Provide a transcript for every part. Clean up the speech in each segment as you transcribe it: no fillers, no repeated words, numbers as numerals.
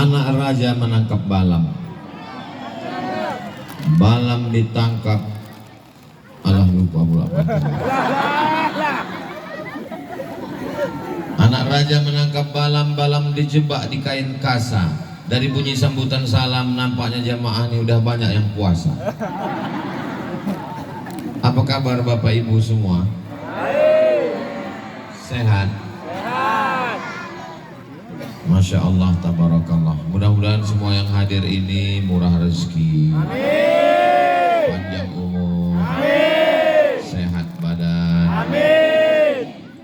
Anak raja menangkap balam. Balam ditangkap. Alah lupa pula. Anak raja menangkap balam. Balam dijebak di kain kasa. Dari bunyi sambutan salam nampaknya jamaah ini udah banyak yang puasa. Apa kabar Bapak Ibu semua? Sehat? Masya Allah, tabarakallah. Mudah-mudahan semua yang hadir ini murah rezeki, panjang umur, sehat badan,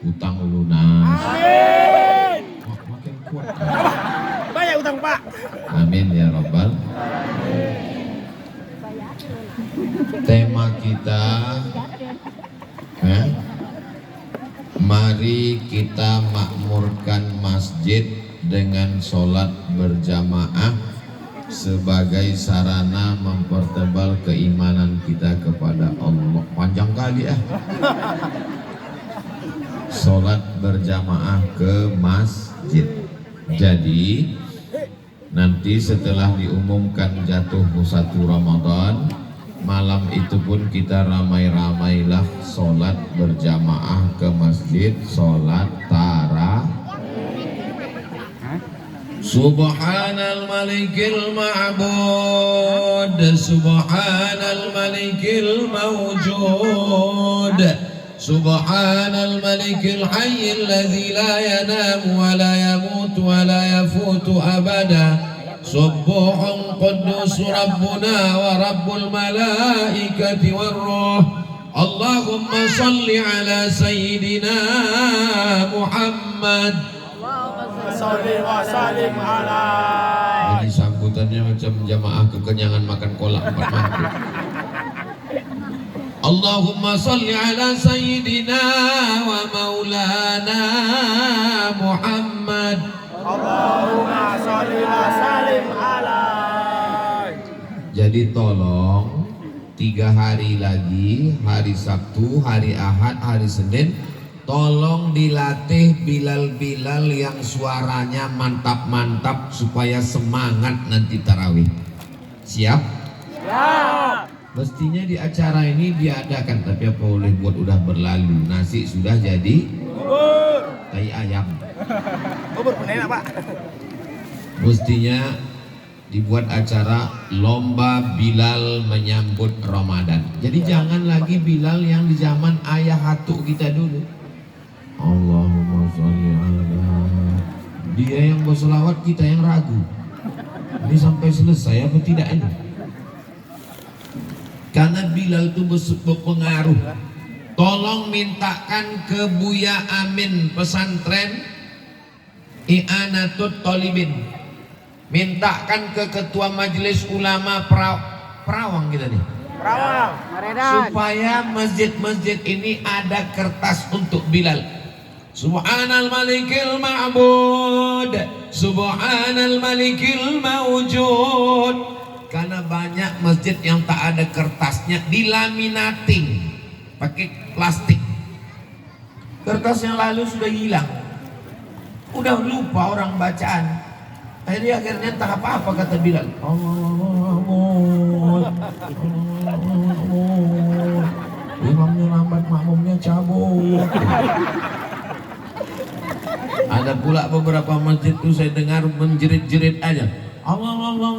utang lunas, makin kuat. Banyak utang Pak. Amin ya Rabbal. Tema kita, mari kita makmurkan masjid dengan sholat berjamaah sebagai sarana mempertebal keimanan kita kepada Allah. Panjang kali sholat berjamaah ke masjid. Jadi nanti setelah diumumkan jatuh 1 Ramadan, malam itu pun kita ramai-ramailah sholat berjamaah ke masjid, sholat tarawih. Subhanal malikil ma'bud, subhanal malikil mawjud, subhanal malikil hayyil ladzi la yanamu wa la yamutu wa la yafutu abada. Subbuhun quddus rabbuna wa rabbul malaikati war-ruh. Allahumma salli ala sayyidina Muhammad. Salli wa salim ala. Ini sambutannya macam jamaah kekenyangan makan kolak 4 mangkuk. Allahumma salli ala sayyidina wa maulana Muhammad. Allahumma salli wa salim ala. Jadi tolong 3 hari lagi, hari Sabtu, hari Ahad, hari Senin, tolong dilatih Bilal-Bilal yang suaranya mantap-mantap supaya semangat nanti tarawih. Siap? Siap. Mestinya di acara ini diadakan, tapi apa boleh buat udah berlalu. Nasi sudah jadi Bubur. tai ayam. Bubur enak Pak. Mestinya dibuat acara lomba Bilal menyambut Ramadan. Jadi jangan lagi Bilal yang di zaman ayah hatuk kita dulu. Allahumma sholli ala. Dia yang berselawat, kita yang ragu. Ini sampai selesai apa tidak ini? Karena Bilal itu berpengaruh. Tolong mintakan ke Buya Amin pesantren I'anatut Tolibin. Mintakan ke Ketua Majelis Ulama Perawang kita nih. Perawang. Supaya masjid-masjid ini ada kertas untuk Bilal. Subhanal malikil ma'bud, subhanal malikil mawjud. Karena banyak masjid yang tak ada kertasnya, dilaminating pakai plastik. Kertas yang lalu sudah hilang, udah lupa orang bacaan. Akhirnya entah apa-apa kata Bilal. Imamnya lambat, makmumnya cabut. Ada pula beberapa masjid itu saya dengar menjerit-jerit aja. Allah apa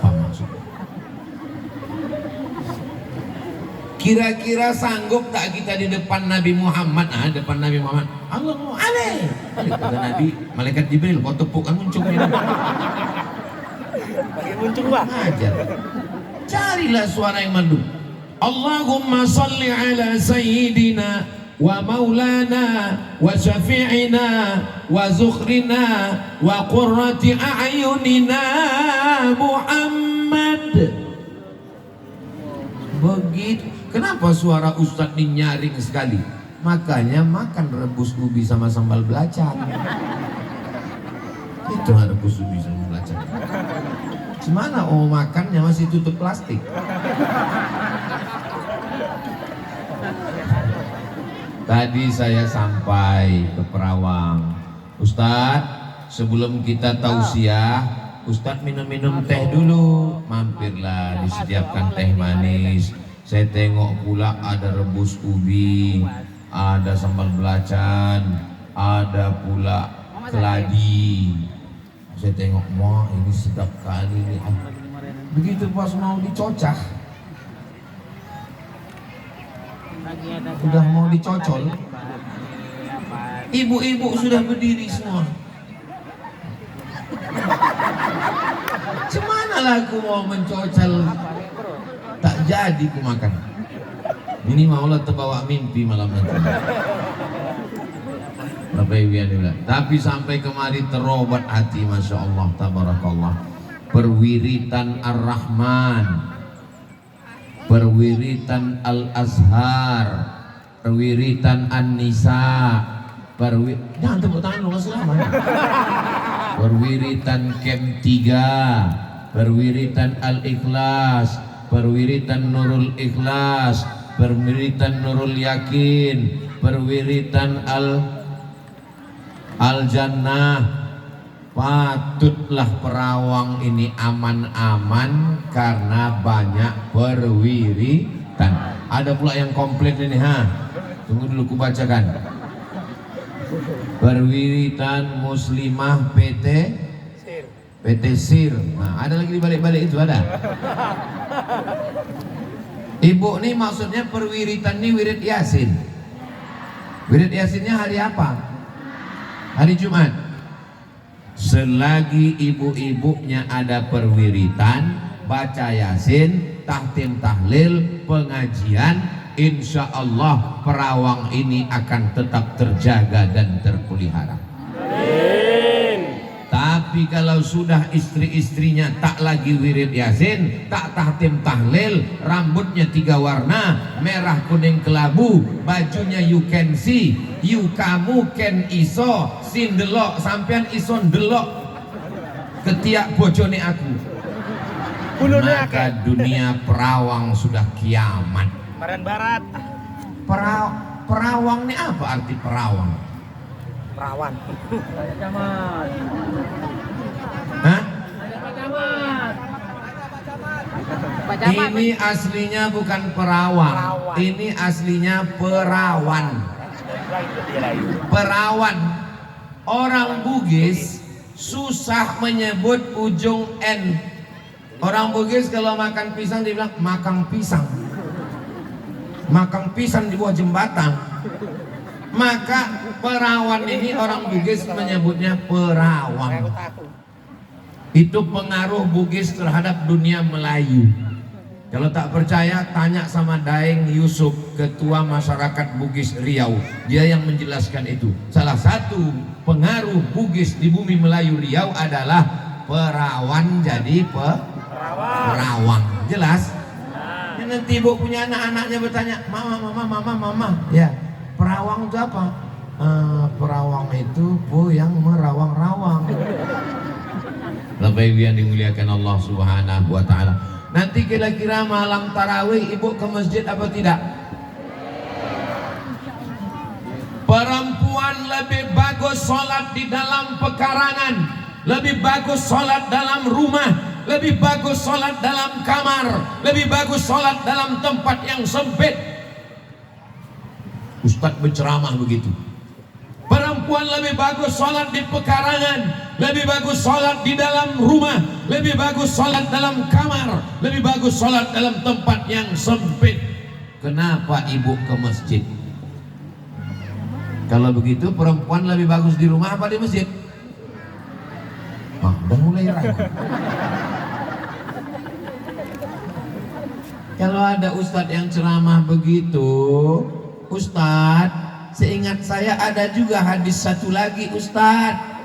maksudnya? Kira-kira sanggup tak kita di depan Nabi Muhammad? Depan Nabi Muhammad. Allahu alaihi. Kata Nabi, malaikat Jibril, kau tepukkan muncungnya. Pakai muncung Pak. Ajar. Carilah suara yang merdu. Allahumma salli ala sayyidina wa maulana wa syafi'ina wa zukhrina wa qurrati a'yunina Muhammad. Begitu. Kenapa suara Ustadz ini nyaring sekali? Makanya makan rebus ubi sama sambal belacan. Itu rebus ubi sama belacan. Gimana makannya masih tutup plastik? Tadi saya sampai ke Perawang. Ustadz, sebelum kita tausiah, Ustadz minum-minum teh dulu. Mampirlah, disediakan teh manis. Saya tengok pula ada rebus ubi, ada sambal belacan, ada pula keladi. Saya tengok, wah ini sedap kali ini. Begitu pas mau dicocah, udah mau dicocol, ibu-ibu sudah berdiri semua. Cemana lah aku mau mencocol, tak jadi ku makan. Ini maulah terbawa mimpi malam nanti. Tapi sampai kemari terobat hati, masya Allah, tabarakallah. Perwiritan Ar-Rahman, perwiritan Al-Azhar, perwiritan An-Nisa, jangan tepuk tangan lu, masih lama. Perwiritan Kem 3, perwiritan Al-Ikhlas, perwiritan Nurul Ikhlas, perwiritan Nurul Yakin, perwiritan Al-Jannah. Patutlah Perawang ini aman-aman karena banyak perwiritan. Ada pula yang komplit ini, tunggu dulu ku bacakan. Perwiritan Muslimah PT Sir. Nah, ada lagi di balik-balik itu ada. Ibu nih maksudnya perwiritan ini wirid Yasin. Wirid Yasinnya hari apa? Hari Jumat. Selagi ibu-ibunya ada perwiritan, baca Yasin, tahtim tahlil, pengajian, insya Allah Perawang ini akan tetap terjaga dan terpelihara. Amin. Tapi kalau sudah istri-istrinya tak lagi wirid Yasin, tak tahtim tahlil, rambutnya 3 warna, merah kuning kelabu, bajunya you can see, you kamu ken iso, sin delok, sampean ison delok, ketiak bojone aku. Maka dunia Perawang sudah kiamat. Barat. Perawang ini apa arti Perawang? Perawan. Hah? Ini aslinya bukan Perawang. Ini aslinya Perawan. Perawan. Orang Bugis susah menyebut ujung N. Orang Bugis kalau makan pisang dibilang makang pisang. Makang pisang di bawah jembatan. Maka Perawan ini orang Bugis menyebutnya Perawang. Itu pengaruh Bugis terhadap dunia Melayu. Kalau tak percaya tanya sama Daeng Yusuf, ketua masyarakat Bugis Riau. Dia yang menjelaskan itu. Salah satu pengaruh Bugis di bumi Melayu Riau adalah Perawan jadi Perawang. Jelas? Ya, nanti ibu punya anak-anaknya bertanya, mama, ya Perawang itu apa? Perawang itu yang merawang-rawang. Bapak Ibu yang dimuliakan Allah Subhanahu wa Ta'ala. Nanti kira-kira malam tarawih ibu ke masjid apa tidak? Perempuan lebih bagus sholat di dalam pekarangan, lebih bagus sholat dalam rumah, lebih bagus sholat dalam kamar, lebih bagus sholat dalam tempat yang sempit. Ustadz berceramah begitu. Perempuan lebih bagus sholat di pekarangan, lebih bagus sholat di dalam rumah, lebih bagus sholat dalam kamar, lebih bagus sholat dalam tempat yang sempit. Kenapa ibu ke masjid? Kalau begitu perempuan lebih bagus di rumah apa di masjid? Udah mulai ragu. Kalau ada ustadz yang ceramah begitu, Ustadz, seingat saya ada juga hadis satu lagi, Ustadz.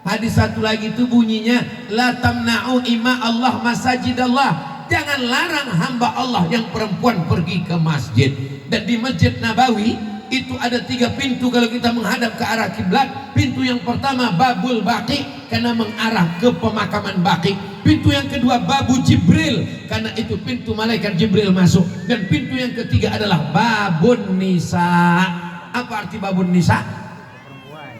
Hadis satu lagi itu bunyinya, la tamna'u ima Allah masajidallah. Jangan larang hamba Allah yang perempuan pergi ke masjid. Dan di Masjid Nabawi itu ada 3 pintu kalau kita menghadap ke arah kiblat. Pintu yang pertama Babul Baqi karena mengarah ke pemakaman Baqi. Pintu yang kedua Babu Jibril karena itu pintu malaikat Jibril masuk. Dan pintu yang ketiga adalah Babun Nisa. Apa arti babun nisa?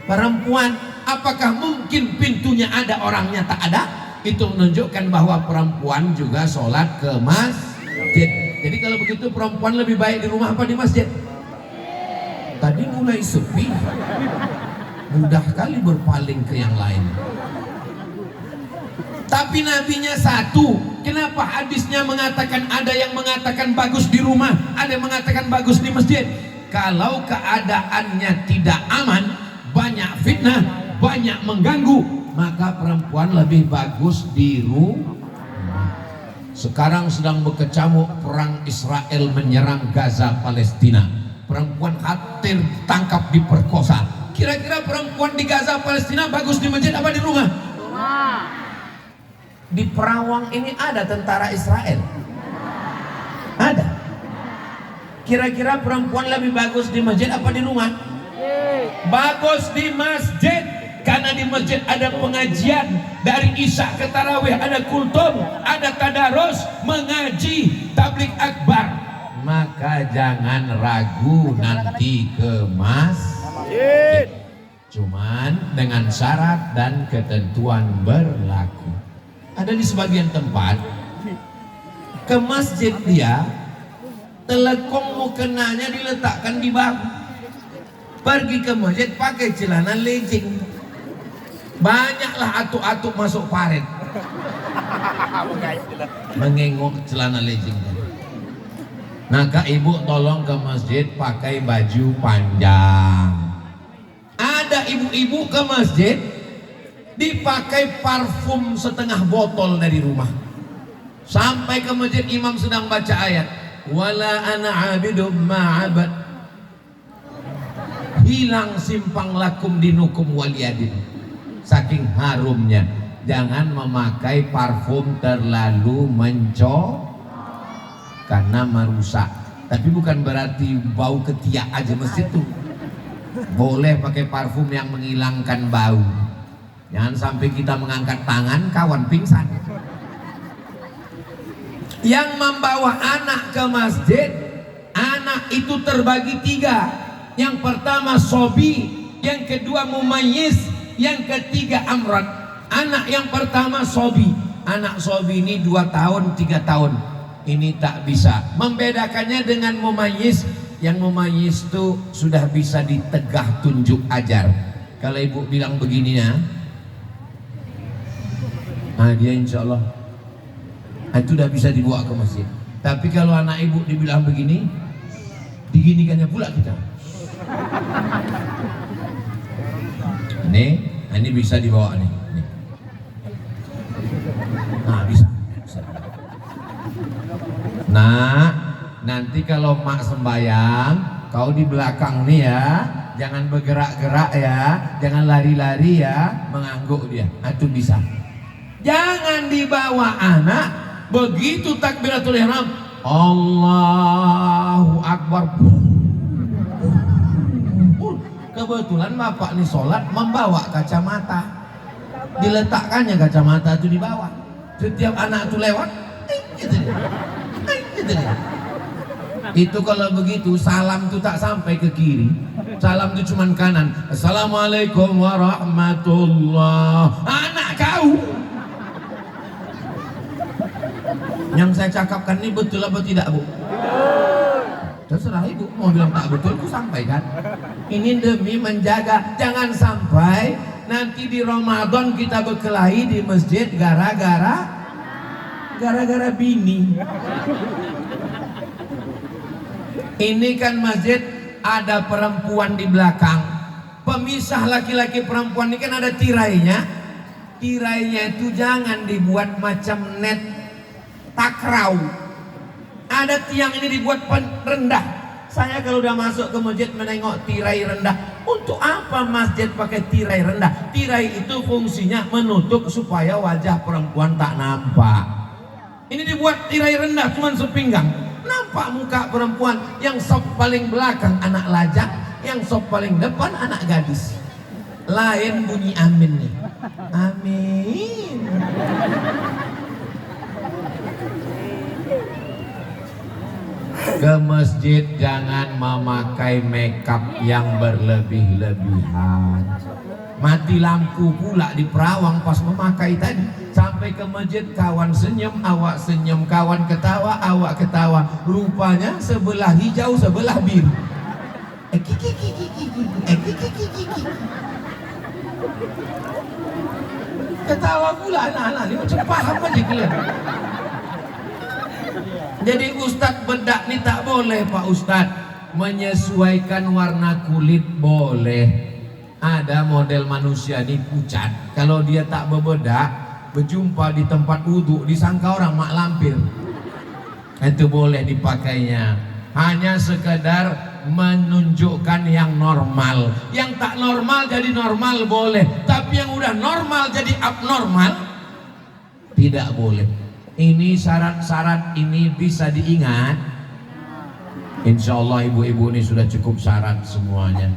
Perempuan. Apakah mungkin pintunya ada orangnya tak ada? Itu menunjukkan bahwa perempuan juga sholat ke masjid. Jadi kalau begitu perempuan lebih baik di rumah apa di masjid? Tadi mulai sepi, mudah kali berpaling ke yang lain. Tapi nabinya satu. Kenapa hadisnya mengatakan ada yang mengatakan bagus di rumah, ada yang mengatakan bagus di masjid? Kalau keadaannya tidak aman, banyak fitnah, banyak mengganggu, maka perempuan lebih bagus di rumah. Sekarang sedang berkecamuk perang Israel menyerang Gaza Palestina. Perempuan khawatir tangkap diperkosa. Kira-kira perempuan di Gaza Palestina bagus di masjid apa di rumah? Di Perawang ini ada tentara Israel? Ada. Kira-kira perempuan lebih bagus di masjid apa di rumah? Bagus di masjid, karena di masjid ada pengajian dari Isya ke Tarawih, ada kultum, ada tadarus, mengaji, tabligh akbar. Maka jangan ragu nanti ke masjid. Cuman dengan syarat dan ketentuan berlaku. Ada di sebagian tempat ke masjid dia telekong mukenanya diletakkan di bahu. Pergi ke masjid pakai celana legging. Banyaklah atuk-atuk masuk paret mengengok celana legging. Maka ibu tolong ke masjid pakai baju panjang. Ada ibu-ibu ke masjid dipakai parfum setengah botol dari rumah. Sampai ke masjid imam sedang baca ayat, wala ana abidum ma'abad, hilang simpang lakum dinukum waliyadin. Saking harumnya. Jangan memakai parfum terlalu karena merusak. Tapi bukan berarti bau ketiak aja masjid tuh. Boleh pakai parfum yang menghilangkan bau. Jangan sampai kita mengangkat tangan kawan pingsan. Yang membawa anak ke masjid, anak itu terbagi 3. Yang pertama sobi, yang kedua mumayyiz, yang ketiga amran. Anak yang pertama sobi. Anak sobi ini 2 tahun, 3 tahun. Ini tak bisa. Membedakannya dengan mumayyiz. Yang mumayyiz itu sudah bisa ditegah tunjuk ajar. Kalau ibu bilang begini ya, dia insya Allah itu udah bisa dibawa ke masjid. Tapi kalau anak ibu dibilang begini, diginikannya pula kita. Ini bisa dibawa nih. Nah bisa. Nah nanti kalau mak sembayang, kau di belakang nih ya, jangan bergerak-gerak ya, jangan lari-lari ya, mengangguk dia. Itu bisa. Jangan dibawa anak begitu takbiratul ihram, Allahu Akbar. Kebetulan bapak nih sholat membawa kacamata, diletakkannya kacamata itu di bawah. Setiap anak itu lewat, gitu dia. Itu kalau begitu salam itu tak sampai ke kiri, salam itu cuman kanan. Assalamualaikum warahmatullah. Anak kau. Yang saya cakapkan ini betul apa tidak, Bu? Terserah ibu mau bilang tak betul, aku sampaikan. Ini demi menjaga, jangan sampai nanti di Ramadan kita berkelahi di masjid gara-gara bini. Ini kan masjid ada perempuan di belakang, pemisah laki-laki perempuan ini kan ada tirainya. Tirainya itu jangan dibuat macam net takraw. Ada tiang ini dibuat rendah. Saya kalau udah masuk ke masjid menengok tirai rendah. Untuk apa masjid pakai tirai rendah? Tirai itu fungsinya menutup supaya wajah perempuan tak nampak. Ini dibuat tirai rendah cuma sepinggang. Nampak muka perempuan. Yang sop paling belakang anak lajang, yang sop paling depan anak gadis. Lain bunyi amin nih. Amin. Ke masjid jangan memakai makeup yang berlebih-lebihan. Mati lampu pula di perawang pas memakai tadi. Sampai ke masjid kawan senyum, awak senyum, kawan ketawa, awak ketawa. Rupanya sebelah hijau, sebelah biru. Ketawa pula anak-anak ini macam paham aja kalian. Jadi Ustadz bedak nih tak boleh Pak Ustadz. Menyesuaikan warna kulit boleh. Ada model manusia nih pucat. Kalau dia tak berbedak, berjumpa di tempat wudhu disangka orang mak lampir. Itu boleh dipakainya. Hanya sekedar menunjukkan yang normal. Yang tak normal jadi normal boleh. Tapi yang udah normal jadi abnormal tidak boleh. Ini syarat-syarat ini bisa diingat. Insya Allah ibu-ibu ini sudah cukup syarat semuanya.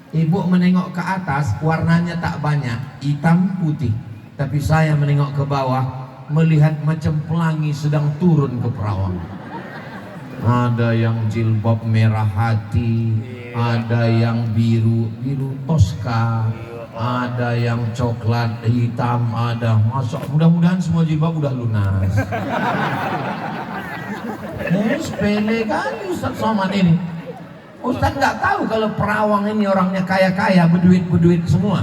Ibu menengok ke atas warnanya tak banyak, hitam putih. Tapi saya menengok ke bawah melihat macam pelangi sedang turun ke perawang. Ada yang jilbab merah hati, ada yang biru toska, ada yang coklat hitam, ada masuk. Mudah-mudahan semua jilbab udah lunas. Sepele kali Ustaz Somad ini. Ustaz nggak tahu kalau perawang ini orangnya kaya-kaya, berduit semua.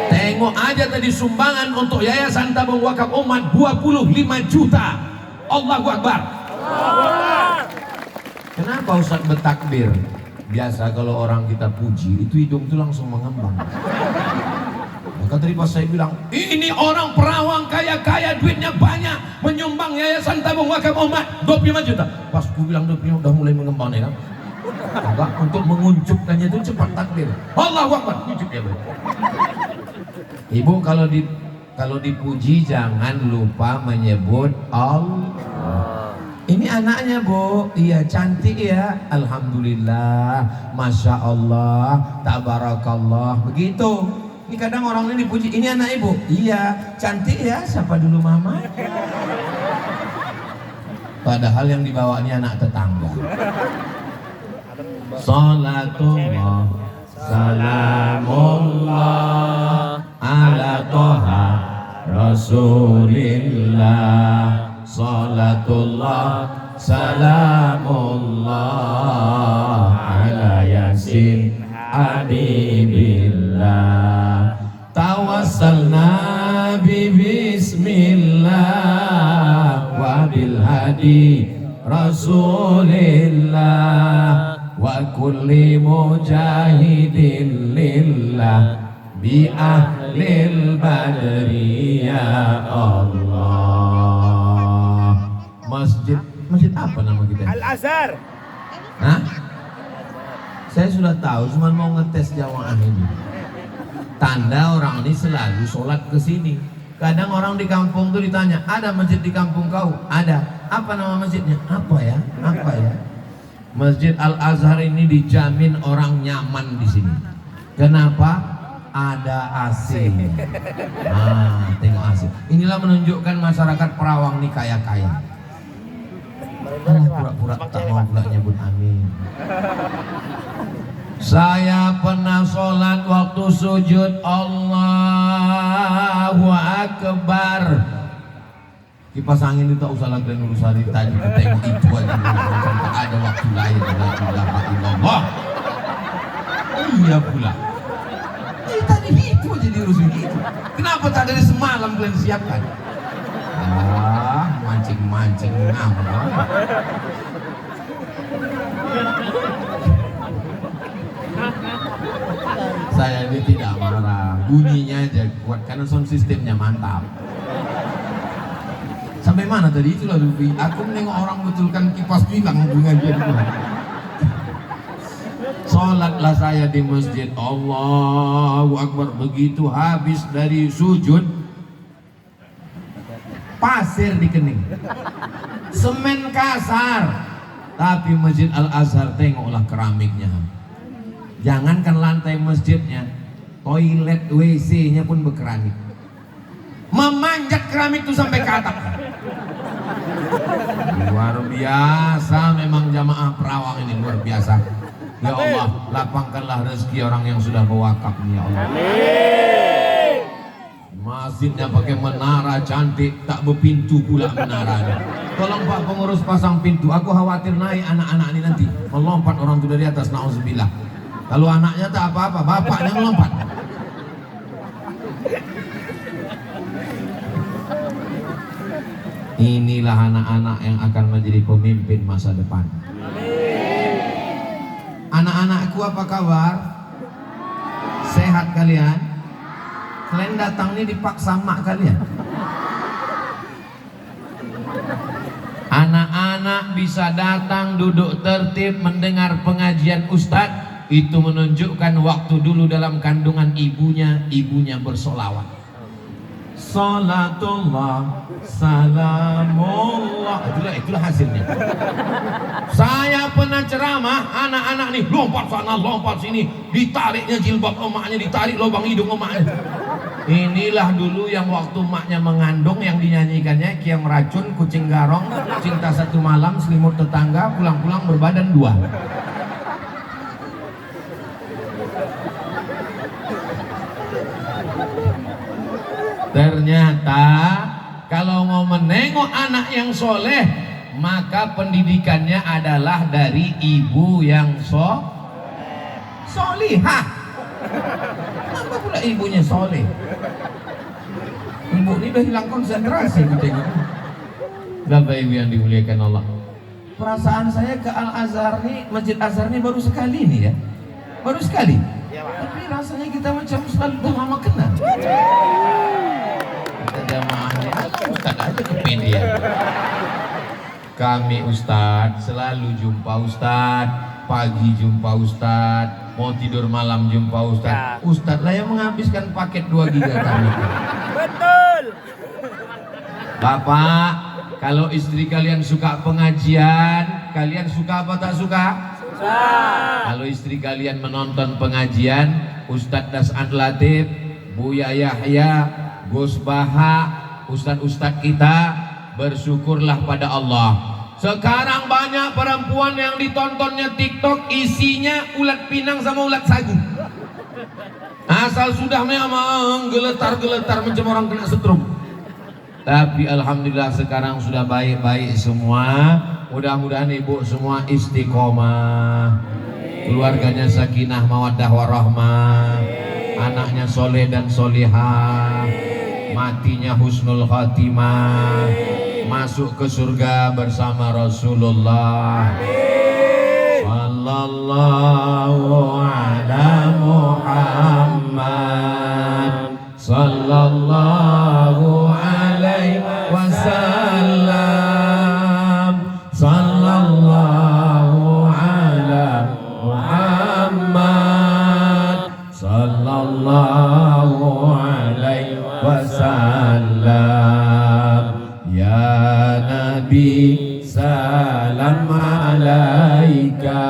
Tengok aja tadi sumbangan untuk Yayasan Tabung Wakaf Umat 25 juta. Allahu Akbar. Kenapa Ustaz bertakbir? Biasa kalau orang kita puji itu hidung itu langsung mengembang. Maka tadi pas saya bilang ini orang perawang kaya-kaya duitnya banyak menyumbang Yayasan Tabung Wakaf Umat 25 juta. Pas ku bilang 25 udah mulai mengembang nih kan. Maka untuk menguncupkannya itu cepat takbir. Allahu Akbar. Uncup ya, Bro. Ibu kalau dipuji jangan lupa menyebut Allah. Ini anaknya Bu, iya cantik ya, alhamdulillah, masya Allah, tabarakallah, begitu. Ini kadang orang ini dipuji, ini anak ibu, iya cantik ya, siapa dulu mama? Padahal yang dibawa ini anak tetangga. Salatullah, salamullah, ala toha Rasulillah. Salatullah, salamullah, ala yasin habibillah. Tawassalna bi bismillah wa bil hadi Rasulillah wa kulli mujahidin lillah bi ahlil badri ya Allah. Masjid apa nama kita? Al-Azhar. Hah? Saya sudah tahu, cuma mau ngetes jamaah ini. Tanda orang ini selalu sholat ke sini. Kadang orang di kampung tuh ditanya, ada masjid di kampung kau? Ada. Apa nama masjidnya? Apa ya? Apa ya? Masjid Al-Azhar ini dijamin orang nyaman di sini. Kenapa? Ada AC. Tengok AC. Inilah menunjukkan masyarakat Perawang ini kaya-kaya. Pura-pura tak mau pula nyebut amin. Saya pernah sholat waktu sujud Allahu Akbar. Kipas angin itu tak usah lagi ngurus hari tadi. Tengok itu aja. Tak ada waktu lain. Allah. Iya pula. Tadi itu aja diurusin itu. Kenapa tak dari semalam kalian siapkan? Mancing-mancing ngambang. Saya ini tidak marah, bunyinya aja kuat karena sound sistemnya mantap. Sampai mana tadi itu lalu? Aku menengok orang betulkan kipas bilang hubungan dia dulu. Sholatlah saya di masjid, Allahu Akbar. Begitu habis dari sujud, pasir di kening, semen kasar. Tapi masjid Al-Azhar tengoklah keramiknya. Jangankan lantai masjidnya, toilet WC-nya pun berkeramik. memanjat keramik itu sampai ke atap. Luar biasa memang jamaah Perawang ini, luar biasa. Ya Allah, lapangkanlah rezeki orang yang sudah berwakaf ini, ya Allah. Masjidnya pakai menara cantik, tak berpintu pula menaranya. Tolong Pak pengurus pasang pintu, aku khawatir naik anak-anak ini nanti melompat orang itu dari atas, na'udzubillah. Kalau anaknya tak apa-apa, bapaknya melompat. Inilah anak-anak yang akan menjadi pemimpin masa depan. Anak-anakku apa kabar? Sehat kalian? Kalian datang nih dipaksa mak kalian. Anak-anak bisa datang duduk tertib mendengar pengajian ustadz, itu menunjukkan waktu dulu dalam kandungan ibunya bersolawat. Salatullah, salamullah. Itulah hasilnya. Saya pernah ceramah, anak-anak nih lompat sana, lompat sini, ditariknya jilbab emaknya, ditarik lubang hidung emaknya. Inilah dulu yang waktu emaknya mengandung yang dinyanyikannya Kiam Racun, Kucing Garong, Cinta Satu Malam, Selimut Tetangga, Pulang-pulang Berbadan Dua. Ternyata kalau mau menengok anak yang soleh, maka pendidikannya adalah dari ibu yang solihah. Kenapa pula ibunya soleh? Ibu ini udah hilang konsentrasi gitu. Bapak Ibu yang dimuliakan Allah, perasaan saya ke Al-Azhar nih, Masjid Azhar nih baru sekali nih ya, baru sekali. Tapi rasanya kita macam selalu udah lama kenal. Jamaahnya Ustaz aja kepedean. Kami Ustadz selalu jumpa Ustadz, pagi jumpa Ustadz, mau tidur malam jumpa Ustadz. Ustadz lah yang menghabiskan paket 2 giga kami. Betul. Bapak, kalau istri kalian suka pengajian, kalian suka apa tak suka? Suka. Kalau istri kalian menonton pengajian, Ustadz Das'an Latif, Buya Yahya, Gus Baha, ustadz-ustadz kita, bersyukurlah pada Allah. Sekarang banyak perempuan yang ditontonnya TikTok isinya ulat pinang sama ulat sagu. Asal sudah memang geletar-geletar macam orang kena setrum. Tapi alhamdulillah sekarang sudah baik-baik semua. Mudah-mudahan ibu semua istiqomah, keluarganya sakinah mawaddah warahmah, anaknya soleh dan solihah, matinya husnul khatimah, masuk ke surga bersama Rasulullah. Sallallahu ala Muhammad, sallallahu alaihi wasallam, sallallahu ala Muhammad, sallallahu alaihi wasallam. Ya Nabi salam alaika,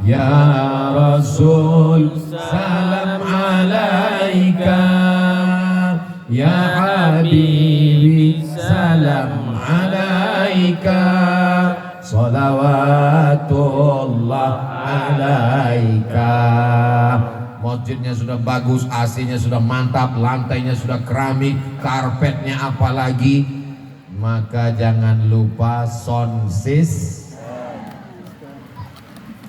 ya Rasul salam alaika, ya Habibi salam alaika, salawatullah alaika. Masjidnya sudah bagus, AC-nya sudah mantap, lantainya sudah keramik, karpetnya apalagi. Maka jangan lupa sound system.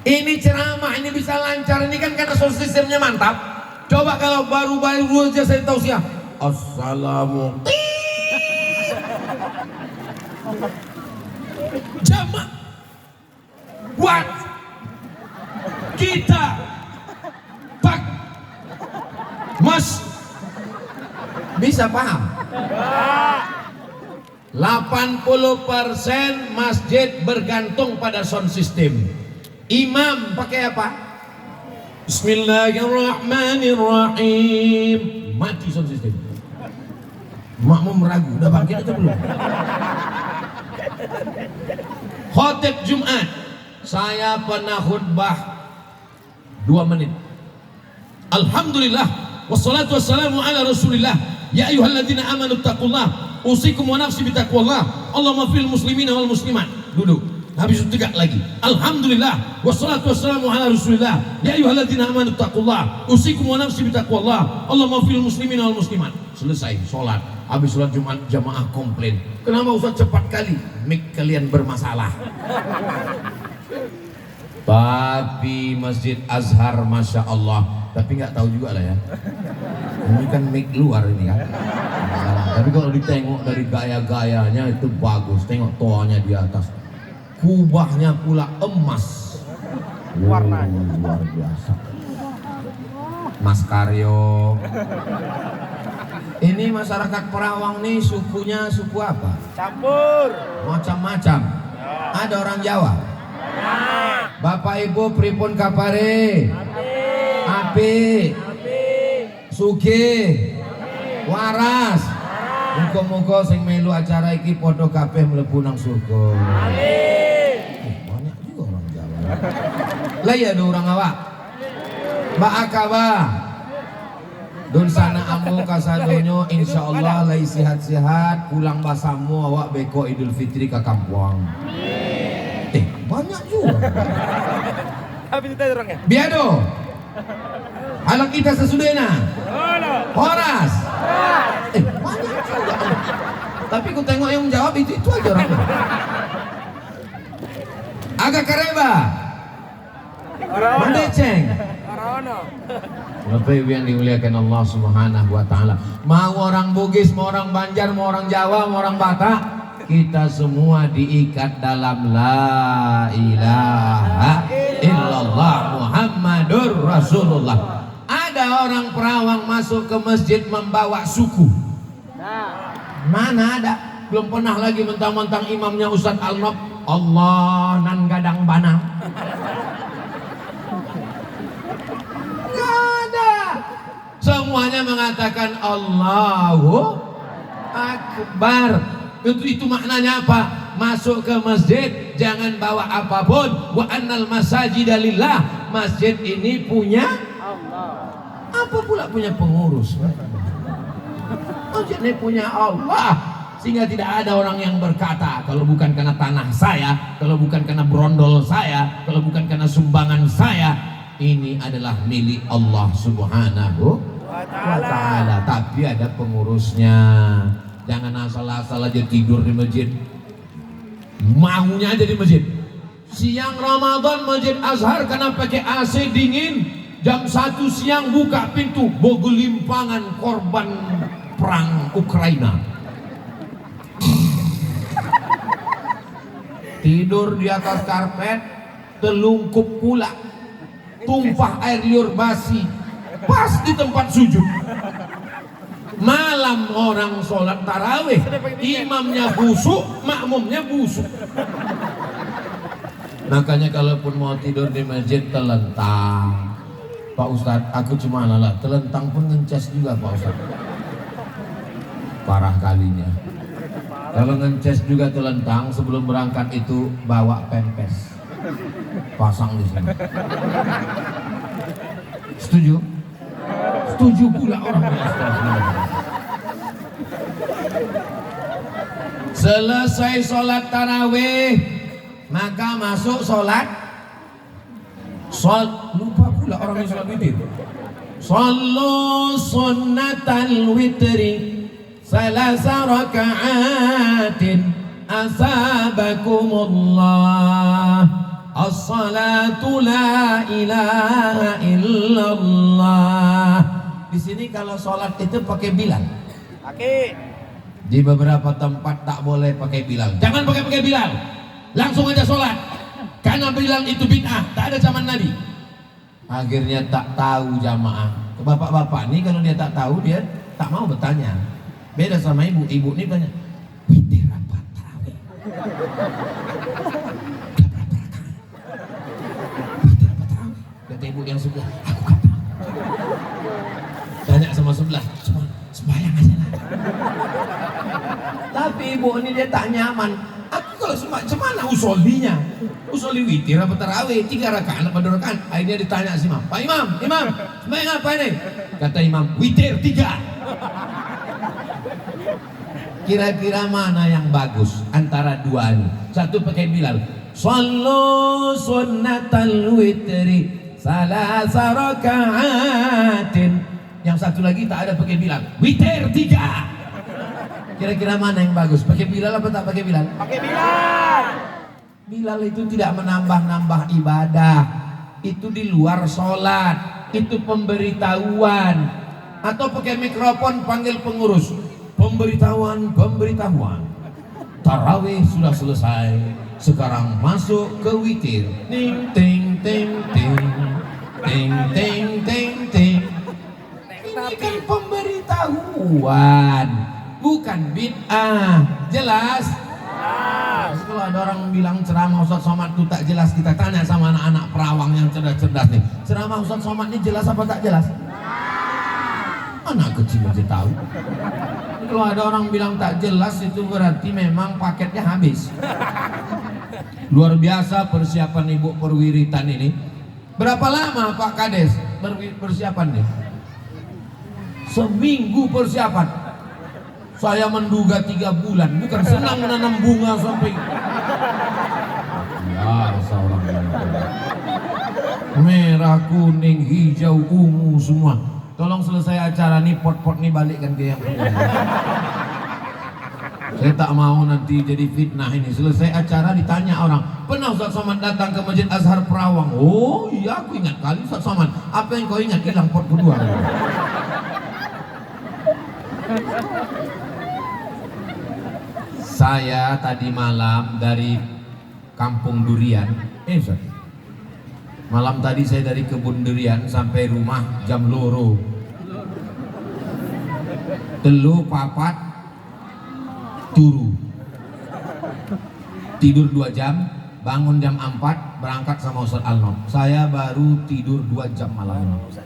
Ini ceramah ini bisa lancar, ini kan karena sound systemnya mantap. Coba kalau baru-baru aja saya tahu siapa. Assalamualaikum. Jamaah buat kita pak Mas bisa paham? 80% masjid bergantung pada sound system. Imam pakai apa? Bismillahirrahmanirrahim. Mati sound system. Makmum ragu, udah bangkit atau belum? Khotib Jumat, saya pernah khutbah 2 menit. Alhamdulillah, wassalatu wassalamu ala Rasulillah. Ya ayyuhalladzina amanu taqullah usikum wa nafsi bitaqwallah. Allahumma fil muslimina wal muslimat. Duduk. Habis itu tegak lagi. Alhamdulillah wassalatu wassalamu ala Rasulillah. Ya ayyuhalladzina amanu taqullah usikum wa nafsi bitaqwallah. Allahumma fil muslimina wal muslimat. Selesai sholat. Habis sholat Jumat jamaah komplain. Kenapa Ustaz cepat kali? Mik kalian bermasalah. Tapi Masjid Azhar Masya Allah. Tapi nggak tahu juga lah ya. Ini kan mic luar ini kan. Tapi kalau ditengok dari gaya-gayanya itu bagus. Tengok toanya di atas. Kubahnya pula emas. Warnanya. Luar biasa. Mas Karyo. Ini masyarakat Perawang nih sukunya suku apa? Campur. Macam-macam. Ada orang Jawa. Bapak Ibu pripun kapare? Api. Sugih. Waras. Muga-muga sing melu acara iki padha kabeh mlebu nang surga. Amin. Banyak juga orang Jawa. Lah ya ada orang awak. Mbak Akaba. Dun sana amu kasadonyo insyaallah lai sehat-sehat pulang basamu awak beko Idul Fitri ke kampung. Banyak juga. Habis itu orangnya. Biado. Anak kita sesudahnya. Horas. Banyak juga. Tapi ku tengok yang menjawab itu aja orangnya. Agak kareba. Mendeceng. Bapak Ibu yang dimuliakan Allah Subhanahu wa taala. Mau orang Bugis, mau orang Banjar, mau orang Jawa, mau orang Batak, kita semua diikat dalam la ilaha illallah Muhammadur Rasulullah. Ada orang Perawang masuk ke masjid membawa suku. Mana ada? Belum pernah lagi mentang-mentang imamnya Ustadz Al-Nob Allah nan gadang bana. Nggak ada. Semuanya mengatakan Allahu Akbar. Itu maknanya apa? Masuk ke masjid jangan bawa apapun. Wa annal masajida lillah. Masjid ini punya Allah. Apa pula punya pengurus? Masjid ini punya Allah. Sehingga tidak ada orang yang berkata kalau bukan karena tanah saya, kalau bukan karena brondol saya, kalau bukan karena sumbangan saya, ini adalah milik Allah Subhanahu wa ta'ala. Tapi ada pengurusnya. Jangan asal-asal aja tidur di masjid. Maunya aja di masjid. Siang Ramadan Masjid Azhar karena pakai AC dingin, jam 1 siang buka pintu, bogelimpangan korban perang Ukraina. Tidur di atas karpet, telungkup pula, tumpah air liur basi, pas di tempat sujud. Malam orang sholat tarawih, imamnya busuk, makmumnya busuk. Makanya kalaupun mau tidur di masjid telentang. Pak Ustadz, aku cuma lala, telentang pun ngencas juga Pak Ustadz. Parah kalinya. Kalau ngeces juga telentang sebelum berangkat itu bawa pempes, pasang di sini. Setuju? Setuju pula orang. Selesai sholat tarawih, maka masuk sholat. Lupa pula orang yang sholat witir. Sallu sunnatal witri salasa raka'atin asabakumullah as-salatu la ilaha illallah. Di sini kalau sholat itu pakai bilal. Pakai. Di beberapa tempat tak boleh pakai bilal. Jangan pakai bilal. Langsung aja sholat. Karena bilal itu bid'ah. Tak ada zaman Nabi. Akhirnya tak tahu jamaah. Bapak-bapak ini kalau dia tak tahu dia tak mau bertanya. Beda sama ibu ini banyak. Witir apa tarawih? Berapa rakaat? Witir apa tarawih? Kata ibu yang sebelah, aku kan tahu. Tanya sama sebelah, cuma sembahyang aja lah. Tapi ibu ini dia tak nyaman. Aku kalau semana usolinya? Usoli witir apa tarawih? 3 rakaat apa 2 rakaat? Akhirnya ditanya si imam, Pak Imam, sembahyang apa ini? Kata imam, witir 3. Kira-kira mana yang bagus antara dua ini? Satu pakai Bilal, Sallu sunnatal witri salasa raka'atin. Yang satu lagi tak ada pakai Bilal, witir 3. Kira-kira mana yang bagus? Pakai Bilal apa tak pakai Bilal? Pakai Bilal. Bilal itu tidak menambah-nambah ibadah. Itu di luar sholat. Itu pemberitahuan. Atau pakai mikrofon panggil pengurus. Pemberitahuan. Tarawih sudah selesai. Sekarang masuk ke witir. Ting ting ting ting. Ting ting ting ting. Ini kan pemberitahuan, bukan bid'ah. Jelas? Kalau ada orang bilang ceramah Ustaz Somad itu tak jelas, kita tanya sama anak-anak perawang yang cerdas-cerdas nih, ceramah Ustaz Somad ini jelas apa tak jelas? Anak kecil aja tahu. Kalau ada orang bilang tak jelas, itu berarti memang paketnya habis. Luar biasa persiapan Ibu Perwiritan ini. Berapa lama Pak Kades persiapan nih? Seminggu persiapan. Saya menduga 3 bulan. Bukan senang menanam bunga sampai seorang merah, kuning, hijau, ungu semua. Tolong selesai acara nih, pot-pot nih balikkan ke yang punya. Saya tak mau nanti jadi fitnah ini. Selesai acara ditanya orang, pernah Ustaz Somad datang ke Masjid Azhar Perawang? Oh iya, aku ingat kali Ustaz Somad. Apa yang kau ingat? Hilang pot kedua. Saya tadi malam dari Kampung Durian. Ustaz, malam tadi saya dari kebun durian sampai rumah jam loro. Telu papat turu. Tidur 2 jam, bangun jam 4, berangkat sama Ustaz Alnop. Saya baru tidur 2 jam malam ini.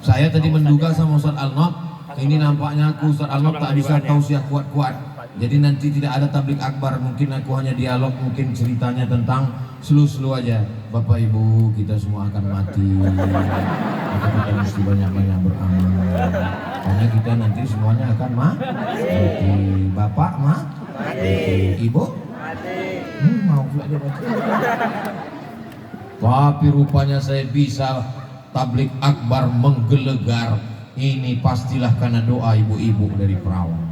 Saya tadi menduga sama Ustaz Alnop, ini nampaknya aku Ustaz Alnop tak bisa tausiah kuat-kuat. Jadi nanti tidak ada tablik akbar, mungkin aku hanya dialog, mungkin ceritanya tentang slow-slow aja. Bapak Ibu, kita semua akan mati. Maka kita mesti banyak-banyak beramal. Karena kita nanti semuanya akan mati. Bapak mati. Ibu mau pula dia mati. Tapi rupanya saya bisa tablik akbar menggelegar. Ini pastilah karena doa ibu-ibu dari Perawang.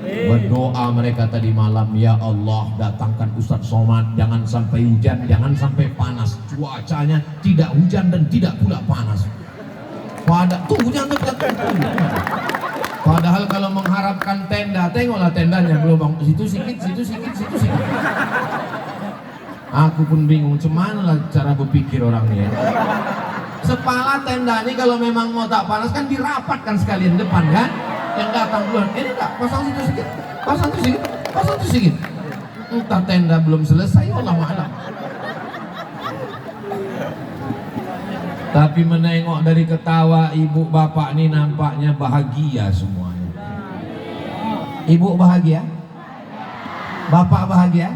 Berdoa mereka tadi malam, ya Allah datangkan Ustaz Somad, jangan sampai hujan, jangan sampai panas. Cuacanya tidak hujan dan tidak pula panas. Hujan tuh. Padahal kalau mengharapkan tenda, tengoklah tendanya gelombang situ sedikit. Aku pun bingung, cuman lah cara berpikir orangnya. Sepala tenda ini kalau memang mau tak panas kan dirapatkan sekalian depan kan? Yang datang duluan, ini enggak, pasang situ sedikit. Entah tenda belum selesai, Allah ma'alam. Tapi menengok dari ketawa ibu bapak ini nampaknya bahagia semuanya. Ibu bahagia? Bapak bahagia?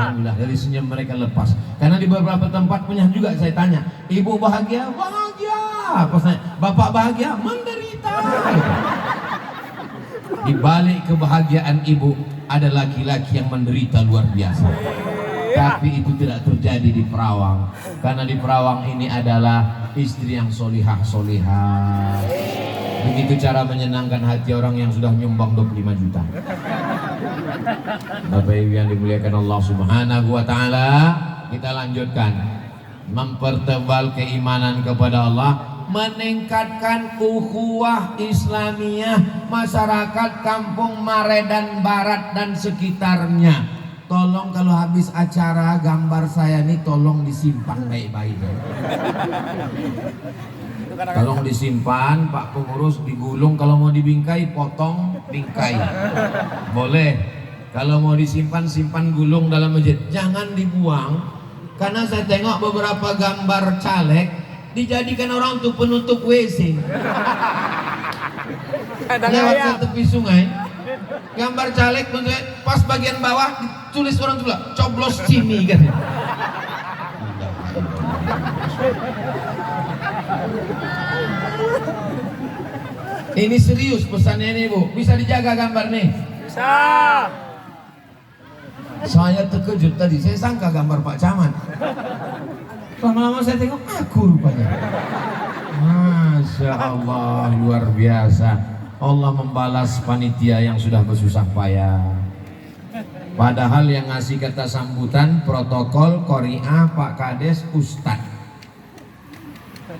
Alhamdulillah, dari senyum mereka lepas. Karena di beberapa tempat punya juga saya tanya, ibu bahagia? Bahagia. Pas nanya, bapak bahagia? Menderita. Di balik kebahagiaan ibu ada laki-laki yang menderita luar biasa. Tapi itu tidak terjadi di Perawang. Karena di Perawang ini adalah istri yang solihah. Begitu cara menyenangkan hati orang yang sudah nyumbang 25 juta. Bapak Ibu yang dimuliakan Allah Subhanahu wa taala, kita lanjutkan. Mempertebal keimanan kepada Allah, meningkatkan ukhuwah Islamiyah masyarakat Kampung Maredan Barat dan sekitarnya. Tolong kalau habis acara gambar saya ini tolong disimpan baik-baik. Tolong disimpan, Pak Pengurus, digulung. Kalau mau dibingkai, potong, bingkai. Boleh. Kalau mau disimpan, simpan gulung dalam masjid. Jangan dibuang. Karena saya tengok beberapa gambar caleg dijadikan orang untuk penutup WC. Lewat ke tepi sungai. Gambar caleg pas bagian bawah ditulis orang tua, coblos sini kan. Ini serius pesannya ini Bu, bisa dijaga gambar nih. Bisa. Saya terkejut tadi, saya sangka gambar Pak Camat. Lama-lama saya tengok aku rupanya. Masya Allah, luar biasa. Allah membalas panitia yang sudah bersusah payah. Padahal yang ngasih kata sambutan, protokol, Korea, Pak Kades, Ustadz.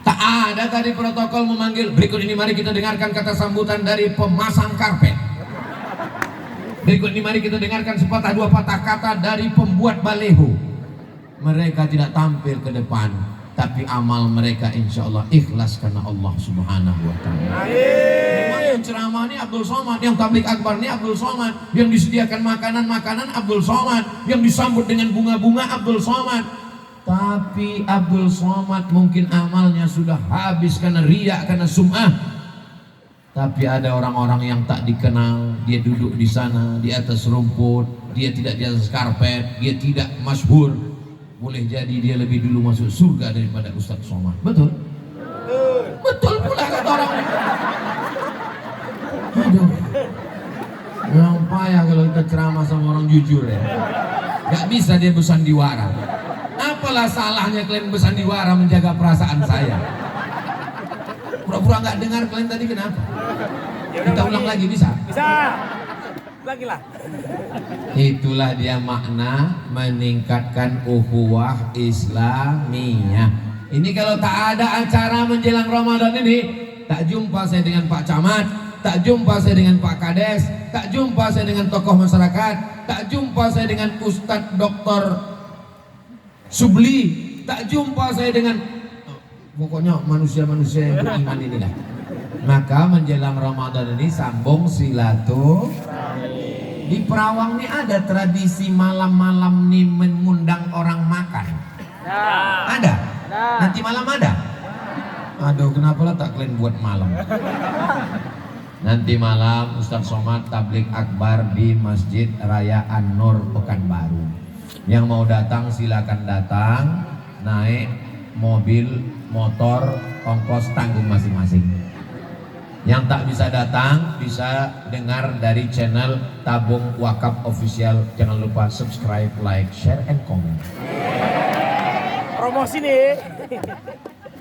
Tak ada tadi protokol memanggil. Berikut ini mari kita dengarkan kata sambutan dari pemasang karpet. Berikut ini mari kita dengarkan sepatah dua patah kata dari pembuat baleho. Mereka tidak tampil ke depan, tapi amal mereka insya Allah ikhlas karena Allah Subhanahu wa Ta'ala. Memang yang ceramah ini Abdul Somad, yang tablik akbar ini Abdul Somad, yang disediakan makanan-makanan Abdul Somad, yang disambut dengan bunga-bunga Abdul Somad. Tapi Abdul Somad mungkin amalnya sudah habis karena riya, karena sum'ah. Tapi ada orang-orang yang tak dikenal, dia duduk di sana di atas rumput, dia tidak di atas karpet, dia tidak masyhur. Boleh jadi dia lebih dulu masuk surga daripada Ustadz Somad. Betul? Betul pula kata orang. Aduh, yang payah kalau kita ceramah sama orang jujur ya. Gak bisa dia bersandiwara. Apalah salahnya kalian bersandiwara menjaga perasaan saya? Pura-pura nggak dengar kalian tadi kenapa? Kita ulang lagi bisa? Bisa. Lagi lah. Itulah dia makna meningkatkan ukhuwah Islamiyah. Ini kalau tak ada acara menjelang Ramadan ini, tak jumpa saya dengan Pak Camat, tak jumpa saya dengan Pak Kades, tak jumpa saya dengan tokoh masyarakat, tak jumpa saya dengan Ustadz Dr. Subli, tak jumpa saya dengan pokoknya manusia-manusia yang beriman inilah. Maka menjelang Ramadan ini sambung silaturahmi. Di Perawang ini ada tradisi malam-malam nih mengundang orang makan. Ada? Nanti malam ada? Aduh, kenapa lah tak kalian buat malam? Nanti malam Ustadz Somad tablik akbar di Masjid Raya An-Nur Pekanbaru. Yang mau datang silakan datang, naik mobil, motor, ongkos tanggung masing-masing. Yang tak bisa datang bisa dengar dari channel Tabung Wakaf Official. Jangan lupa subscribe, like, share, and comment. Promosi nih.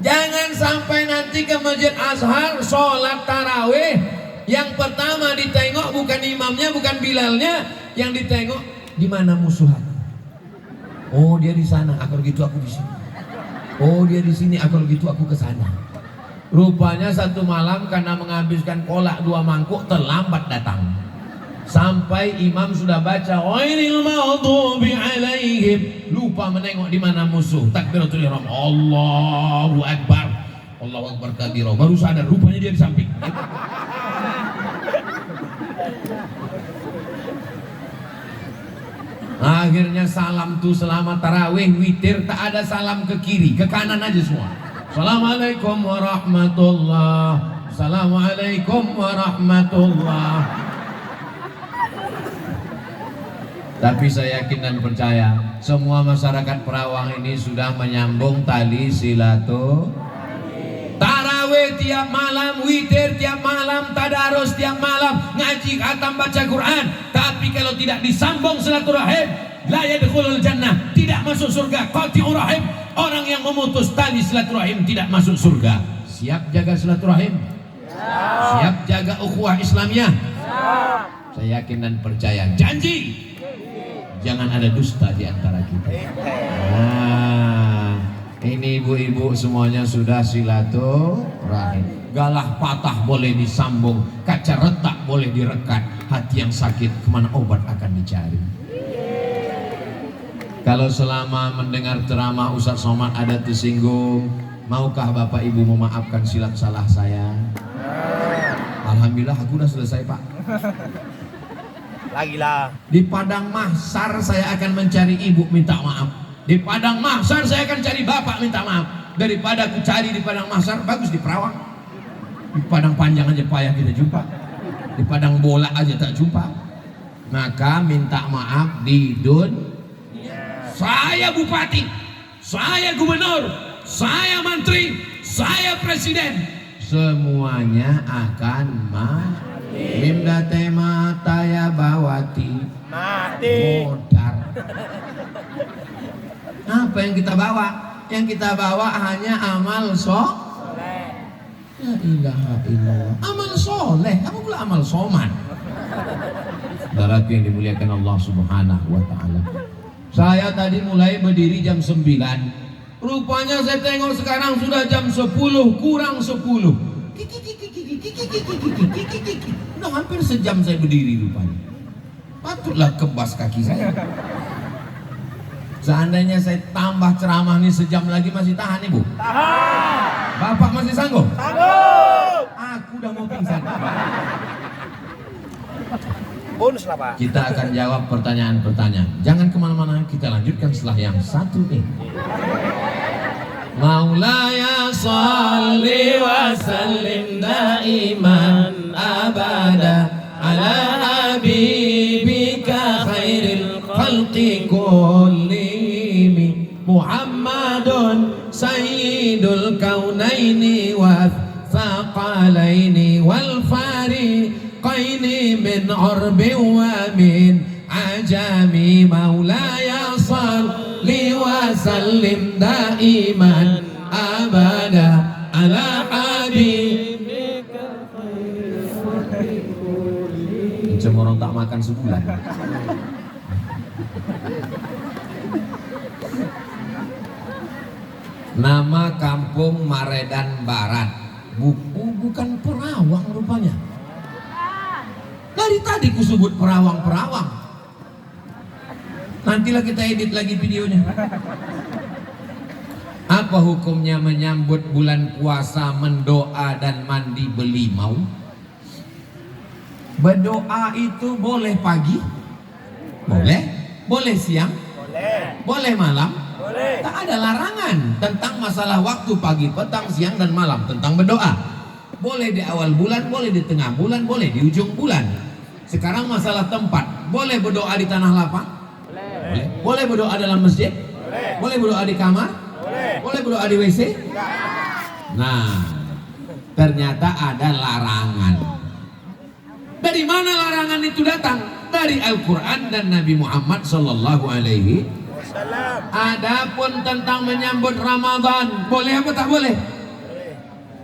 Jangan sampai nanti ke Masjid Azhar sholat tarawih, yang pertama ditengok bukan imamnya, bukan bilalnya, yang ditengok di mana musuhan. Oh dia di sana, kalau gitu aku di sini. Oh dia di sini, kalau gitu aku ke sana. Rupanya satu malam karena menghabiskan kolak 2 mangkuk terlambat datang. Sampai imam sudah baca ghairil maghdubi alaihim, lupa menengok di mana musuh. Takbiratul ihram, Allahu akbar, Allahu akbar kabira. Baru sadar rupanya dia di samping. Akhirnya salam tuh selama tarawih witir tak ada salam ke kiri, ke kanan aja semua. Assalamualaikum warahmatullah. Assalamualaikum warahmatullah. Tapi saya yakin dan percaya semua masyarakat Perawang ini sudah menyambung tali silaturahmi. Tarawih tiap malam, witir tiap malam, tadarus tiap malam, ngaji khatam baca Quran. Tapi kalau tidak disambung silaturahim, la yadkhulul jannah, tidak masuk surga. Qati'ur rahim, orang yang memutus tali silaturahim tidak masuk surga. Siap jaga silaturahim? Siap jaga ukhuwah Islamiyah? Saya yakin dan percaya. Janji jangan ada dusta di antara kita. Nah, ini ibu-ibu semuanya sudah silaturahim. Galah patah boleh disambung, kaca retak boleh direkat, hati yang sakit kemana obat akan dicari. Kalau selama mendengar ceramah Ustadz Somad ada tersinggung, maukah Bapak Ibu memaafkan silap salah saya? Alhamdulillah aku udah selesai Pak. Lagi lah. Di Padang Mahsyar saya akan mencari ibu minta maaf. Di Padang Mahsyar saya akan cari bapak minta maaf. Daripada aku cari di Padang Mahsyar, bagus di Perawang. Di Padang Panjang aja payah kita jumpa. Di Padang Bola aja tak jumpa. Maka minta maaf di dunia. Saya bupati, saya gubernur, saya menteri, saya presiden, semuanya akan mim date mata ya bawati Mati. modar. Apa yang kita bawa? Yang kita bawa hanya amal Soleh. La ilaha illallah. Amal soleh, apa pula amal soman? Saudaraku yang dimuliakan Allah Subhanahu wa taala. Saya tadi mulai berdiri jam 9. Rupanya saya tengok sekarang sudah jam 10 kurang 10. Udah hampir sejam saya berdiri rupanya. Patutlah kebas kaki saya. Seandainya saya tambah ceramah nih sejam lagi masih tahan ibu? Tahan. Bapak masih sanggup? Sanggup. Aku udah mau pingsan. Bonus lah Pak. Kita akan jawab pertanyaan-pertanyaan. Jangan kemana-mana, kita lanjutkan setelah yang satu ini. Maulaya salli wa sallim daiman abada ala habibika khairil khalqi kullihim Muhammadun sayyidul kaunaini wa thaqalaini wal fariqaini min urbi wa min ajami maulaya salli wa sallim daiman abada ala habibika macam orang tak makan sebulan. Nama kampung Maredan Barat. Bukan Perawang rupanya. Dari tadi ku sebut Perawang. Nantilah kita edit lagi videonya. Apa hukumnya menyambut bulan puasa mendoa dan mandi belimau? Berdoa itu boleh pagi? Boleh siang? Boleh malam? Boleh. Tak ada larangan tentang masalah waktu pagi, petang, siang, dan malam tentang berdoa. Boleh di awal bulan, boleh di tengah bulan, boleh di ujung bulan. Sekarang masalah tempat. Boleh berdoa di tanah lapang? Boleh. Boleh berdoa dalam masjid? Boleh berdoa di kamar? Boleh berdoa di WC? Nah, ternyata ada larangan. Dari mana larangan itu datang? Dari Al-Quran dan Nabi Muhammad Sallallahu Alaihi Wasallam. Adapun tentang menyambut Ramadan, boleh apa tak boleh?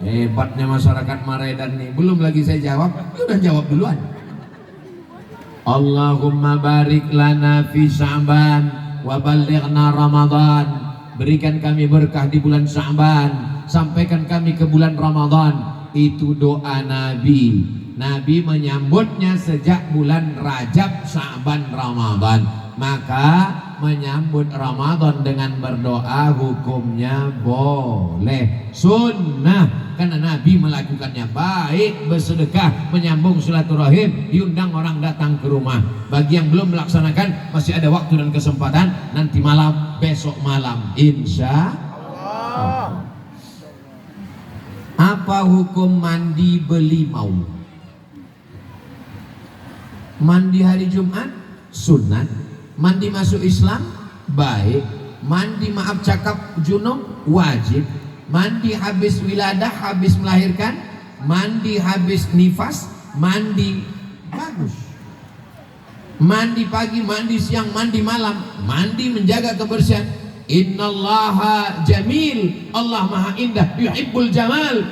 Hebatnya masyarakat Maredan nih. Belum lagi saya jawab, dia udah jawab duluan. Allahumma barik lana fi Sya'ban wa ballighna Ramadan. Berikan kami berkah di bulan Sya'ban, sampaikan kami ke bulan Ramadan. Itu doa Nabi. Nabi menyambutnya sejak bulan Rajab, Sya'ban, Ramadan. Maka menyambut Ramadan dengan berdoa hukumnya boleh, sunnah, karena Nabi melakukannya. Baik bersedekah, menyambung silaturahim, diundang orang datang ke rumah. Bagi yang belum melaksanakan, masih ada waktu dan kesempatan. Nanti malam, besok malam, insya Allah. Apa hukum mandi belimau? Mandi hari Jumat sunat, mandi masuk Islam baik, mandi maaf cakap junub wajib, mandi habis wiladah, habis melahirkan, mandi habis nifas, mandi bagus, mandi pagi, mandi siang, mandi malam, mandi menjaga kebersihan. Innallaha jamil, Allah maha indah, yuhibbul jamal.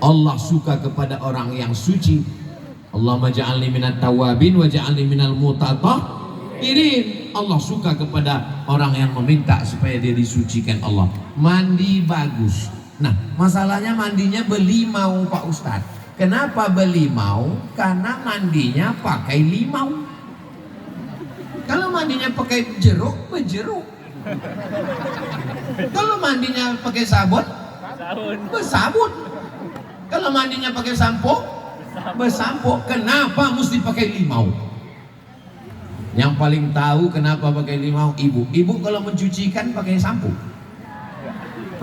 Allah suka kepada orang yang suci. Allahumma ja'alni minat tawabin wa ja'alni minal mutatahhirin. Allah suka kepada orang yang meminta supaya dia disucikan Allah. Mandi bagus. Nah, masalahnya mandinya belimau Pak Ustadz. Kenapa belimau? Karena mandinya pakai limau. Kalau mandinya pakai jeruk, berjeruk. Kalau mandinya pakai sabun, bersabun. Kalau mandinya pakai sampo, bersampo. Kenapa mesti pakai limau? Yang paling tahu kenapa pakai limau ibu. Ibu kalau mencucikan pakai sampo,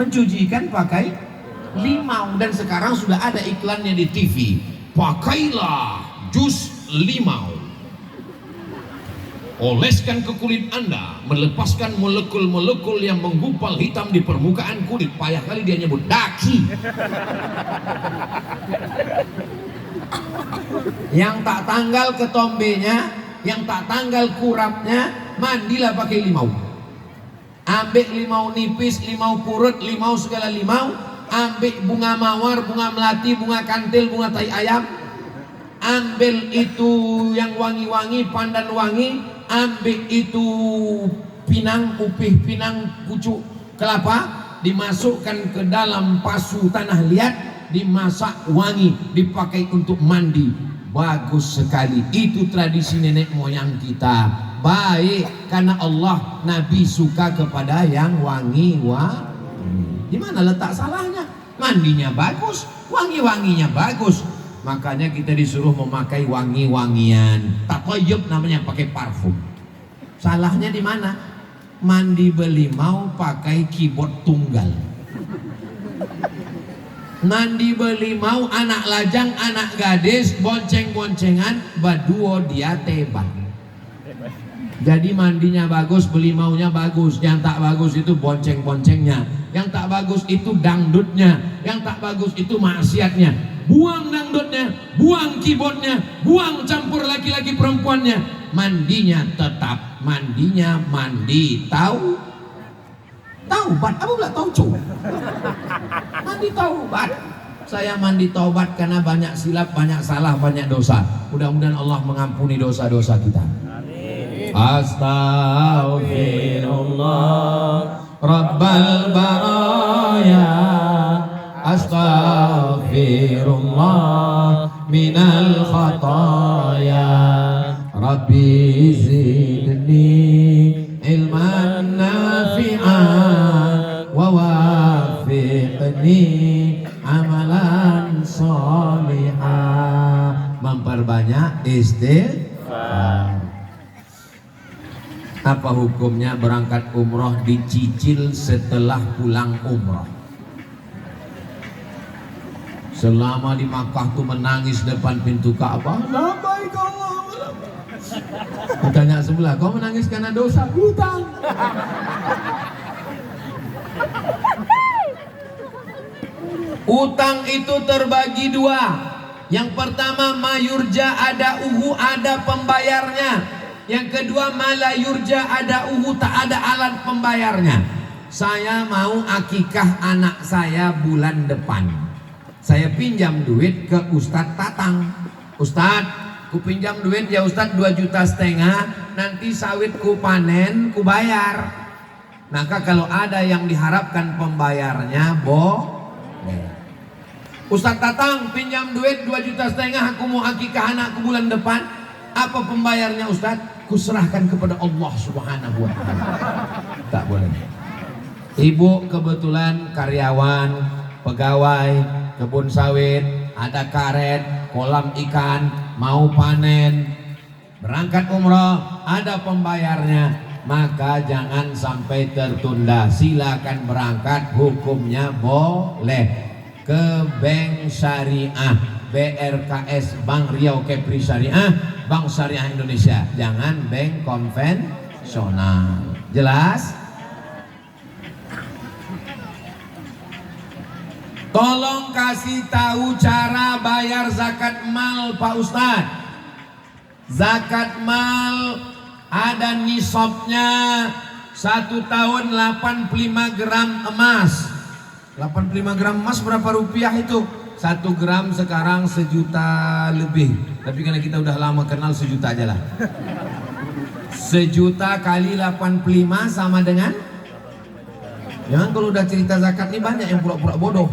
mencucikan pakai limau. Dan sekarang sudah ada iklannya di TV. Pakailah jus limau. Oleskan ke kulit Anda, melepaskan molekul-molekul yang menggumpal hitam di permukaan kulit. Payah kali dia nyebut daki. Yang tak tanggal ketombenya, yang tak tanggal kurapnya, mandilah pakai limau. Ambil limau nipis, limau purut, limau segala limau. Ambil bunga mawar, bunga melati, bunga kantil, bunga tai ayam. Ambil itu yang wangi-wangi, pandan wangi. Ambil itu pinang, upih, pinang, pucuk kelapa, dimasukkan ke dalam pasu tanah liat, dimasak wangi, dipakai untuk mandi. Bagus sekali. Itu tradisi nenek moyang kita. Baik, karena Allah, Nabi suka kepada yang wangi-wangi. Di mana letak salahnya? Mandinya bagus, wangi-wanginya bagus. Makanya kita disuruh memakai wangi-wangian. Tatoyub namanya, pakai parfum. Salahnya di mana? Mandi belimau pakai keyboard tunggal. Mandi belimau anak lajang, anak gadis, bonceng-boncengan, baduo dia teban. Jadi mandinya bagus, belimaunya bagus. Yang tak bagus itu bonceng-boncengnya. Yang tak bagus itu dangdutnya. Yang tak bagus itu maksiatnya. Buang dangdutnya, buang keyboardnya, buang campur laki-laki perempuannya. Mandinya tetap, mandinya mandi taubat. Apa pula tauco? Mandi taubat. Saya mandi taubat karena banyak silap, banyak salah, banyak dosa. Mudah-mudahan Allah mengampuni dosa-dosa kita. Astaghfirullah Rabbal baraya, astaghfirullah minal khataya, Rabbi zidni ilman nafi'an wa wafiqni amalan salihah. Memperbanyak istighfar. Apa hukumnya berangkat umroh dicicil setelah pulang umroh? Selama di Makkah tuh menangis depan pintu Ka'bah. Labbaik Allahumma labbaik. Tanya sebelah, kau menangis karena dosa? Hutang. Utang itu terbagi dua. Yang pertama mayurja ada uhu, ada pembayarnya. Yang kedua malayurja ada uhu, tak ada alat pembayarnya. Saya mau akikah anak saya bulan depan. Saya pinjam duit ke Ustadz Tatang. Ustadz, ku pinjam duit ya Ustadz 2,5 juta. Nanti sawit ku panen, ku bayar. Maka kalau ada yang diharapkan pembayarnya, boleh. Ustadz Tatang, pinjam duit 2,5 juta, aku mau akikah anakku bulan depan. Apa pembayarnya Ustadz? Kuserahkan kepada Allah Subhanahu wa ta'ala. Tak boleh. Ibu kebetulan karyawan, pegawai, kebun sawit, ada karet, kolam ikan, mau panen, berangkat umroh, ada pembayarnya, maka jangan sampai tertunda. Silakan berangkat, hukumnya boleh. Ke Bank Syariah, BRKS, Bank Riau Kepri Syariah, Bank Syariah Indonesia, jangan bank konvensional. Jelas? Tolong kasih tahu cara bayar zakat mal Pak Ustadz. Zakat mal ada nisabnya 1 tahun 85 gram emas. 85 gram emas berapa rupiah itu? 1 gram sekarang 1 juta lebih. Tapi karena kita udah lama kenal 1 juta aja lah. 1 juta kali 85 sama dengan? Jangan kalau udah cerita zakat nih banyak yang pura-pura bodoh.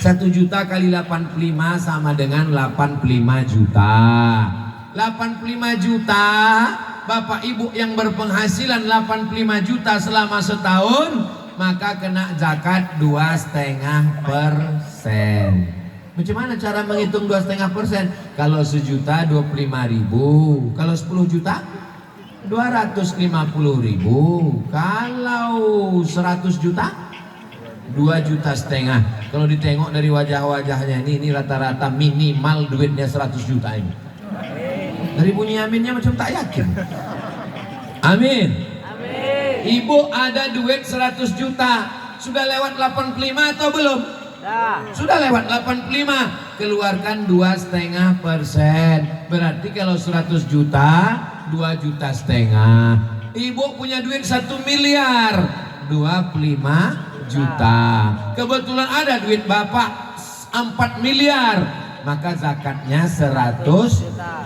1 juta kali 85 sama dengan 85 juta. 85 juta, Bapak Ibu yang berpenghasilan 85 juta selama setahun, maka kena zakat 2,5%. Bagaimana cara menghitung 2,5%? Kalau 1 juta 25.000, kalau 10 juta 250.000, kalau 100 juta 2,5 juta. Kalau ditengok dari wajah-wajahnya ini rata-rata minimal duitnya 100 juta ini. Dari bunyi aminnya macam tak yakin. Amin. Amin. Ibu ada duit 100 juta. Sudah lewat 85 atau belum? Sudah lewat 85. Keluarkan 2,5%. Berarti kalau 100 juta 2,5 juta. Ibu punya duit 1 miliar 25 juta. Kebetulan ada duit bapak 4 miliar, maka zakatnya 100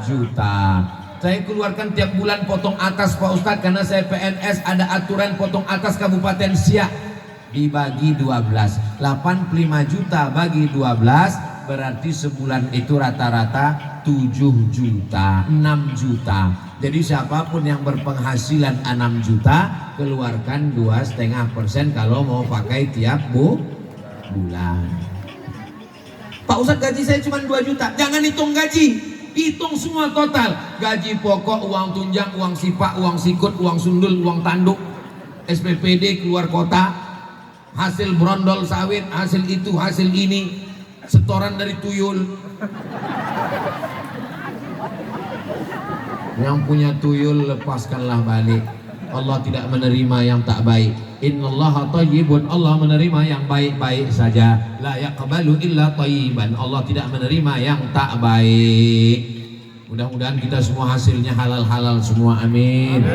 juta. Saya keluarkan tiap bulan potong atas Pak Ustadz, karena saya PNS, ada aturan potong atas Kabupaten Siak. Dibagi 12, 85 juta bagi 12, berarti sebulan itu rata-rata 7 juta, 6 juta. Jadi siapapun yang berpenghasilan 6 juta, keluarkan 2,5% kalau mau pakai tiap bulan. Pak Ustadz, gaji saya cuma 2 juta. Jangan hitung gaji, hitung semua total. Gaji pokok, uang tunjang, uang sipak, uang sikut, uang sundul, uang tanduk, SPPD keluar kota, hasil brondol sawit, hasil itu, hasil ini, setoran dari tuyul. Yang punya tuyul lepaskanlah balik. Allah tidak menerima yang tak baik. Innallaha thayyibun, Allah menerima yang baik-baik saja. La yaqbalu illa thayyiban, Allah tidak menerima yang tak baik. Mudah-mudahan kita semua hasilnya halal-halal semua, amin.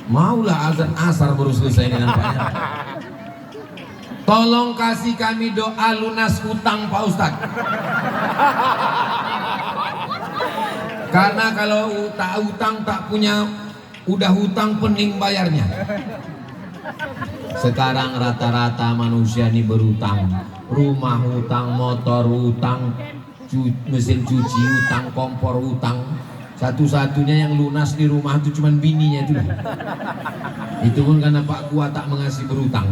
Maulah azan asar baru selesai ini nampaknya. Tolong kasih kami doa lunas hutang Pak Ustadz. Karena kalau tak hutang tak punya, udah hutang pening bayarnya. Sekarang rata-rata manusia ini berhutang. Rumah hutang, motor hutang, mesin cuci hutang, kompor hutang. Satu-satunya yang lunas di rumah itu cuma bininya itu. Itu pun karena Pak Kua tak mengasih berhutang.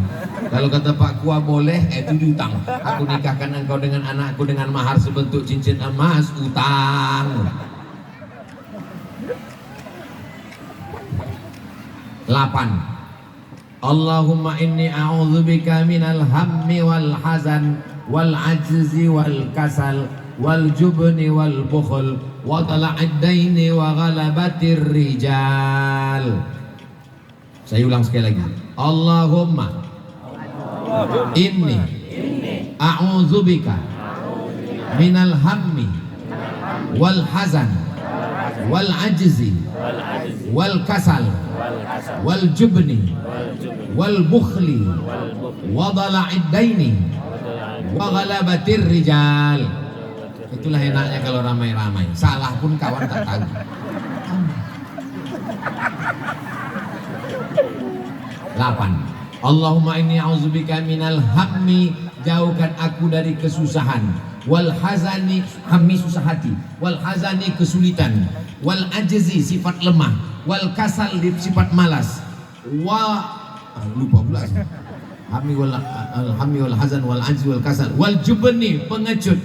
Kalau kata Pak Kua boleh, itu diutang. Aku nikahkan engkau dengan anakku dengan mahar sebentuk cincin emas, utang. 8. Allahumma inni a'udzubika minal hammi wal hazan wal ajzi wal kasal wal jubni wal bukhl wa tala'id daini wa ghalabatir rijal. Saya ulang sekali lagi. Allahumma inni a'udzubika minal hammi wal hazan wal ajzi wal kasal wal jubni wal bukhli wa dhala'id daini wa ghalabatir rijal. Itulah enaknya kalau ramai-ramai. Salah pun kawan tak tahu. 8. Allahumma inni a'udzubika minal hammi, jauhkan aku dari kesusahan, wal hazani, hammi susah hati, wal hazani kesulitan, wal ajzi sifat lemah, wal kasal sifat malas, lupa pula hammi wal hazan wal ajzi wal kasal, wal jubni pengecut,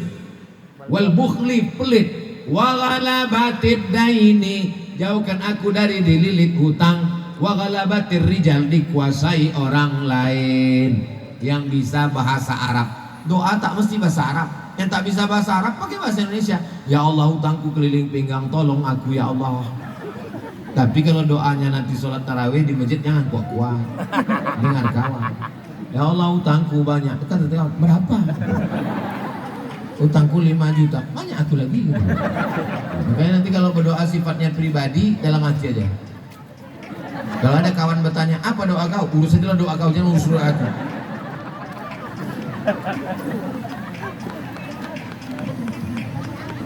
wal bukhli pelit, wa ghalabatid daini, jauhkan aku dari dililit hutang, wa ghalabatir rijal, dikuasai orang lain. Yang bisa bahasa Arab, doa tak mesti bahasa Arab. Yang tak bisa bahasa Arab pakai bahasa Indonesia. Ya Allah, hutangku keliling pinggang, tolong aku ya Allah. Tapi kalau doanya nanti sholat tarawih di masjid jangan kuat-kuat, dengar kawan. Ya Allah, hutangku banyak. Kita tengok berapa? Utangku 5 juta, banyak aku lagi. Makanya nanti kalau berdoa sifatnya pribadi, dalam hati aja. Kalau ada kawan bertanya, apa doa kau? Urus aja doa kau, jangan urus doa aku.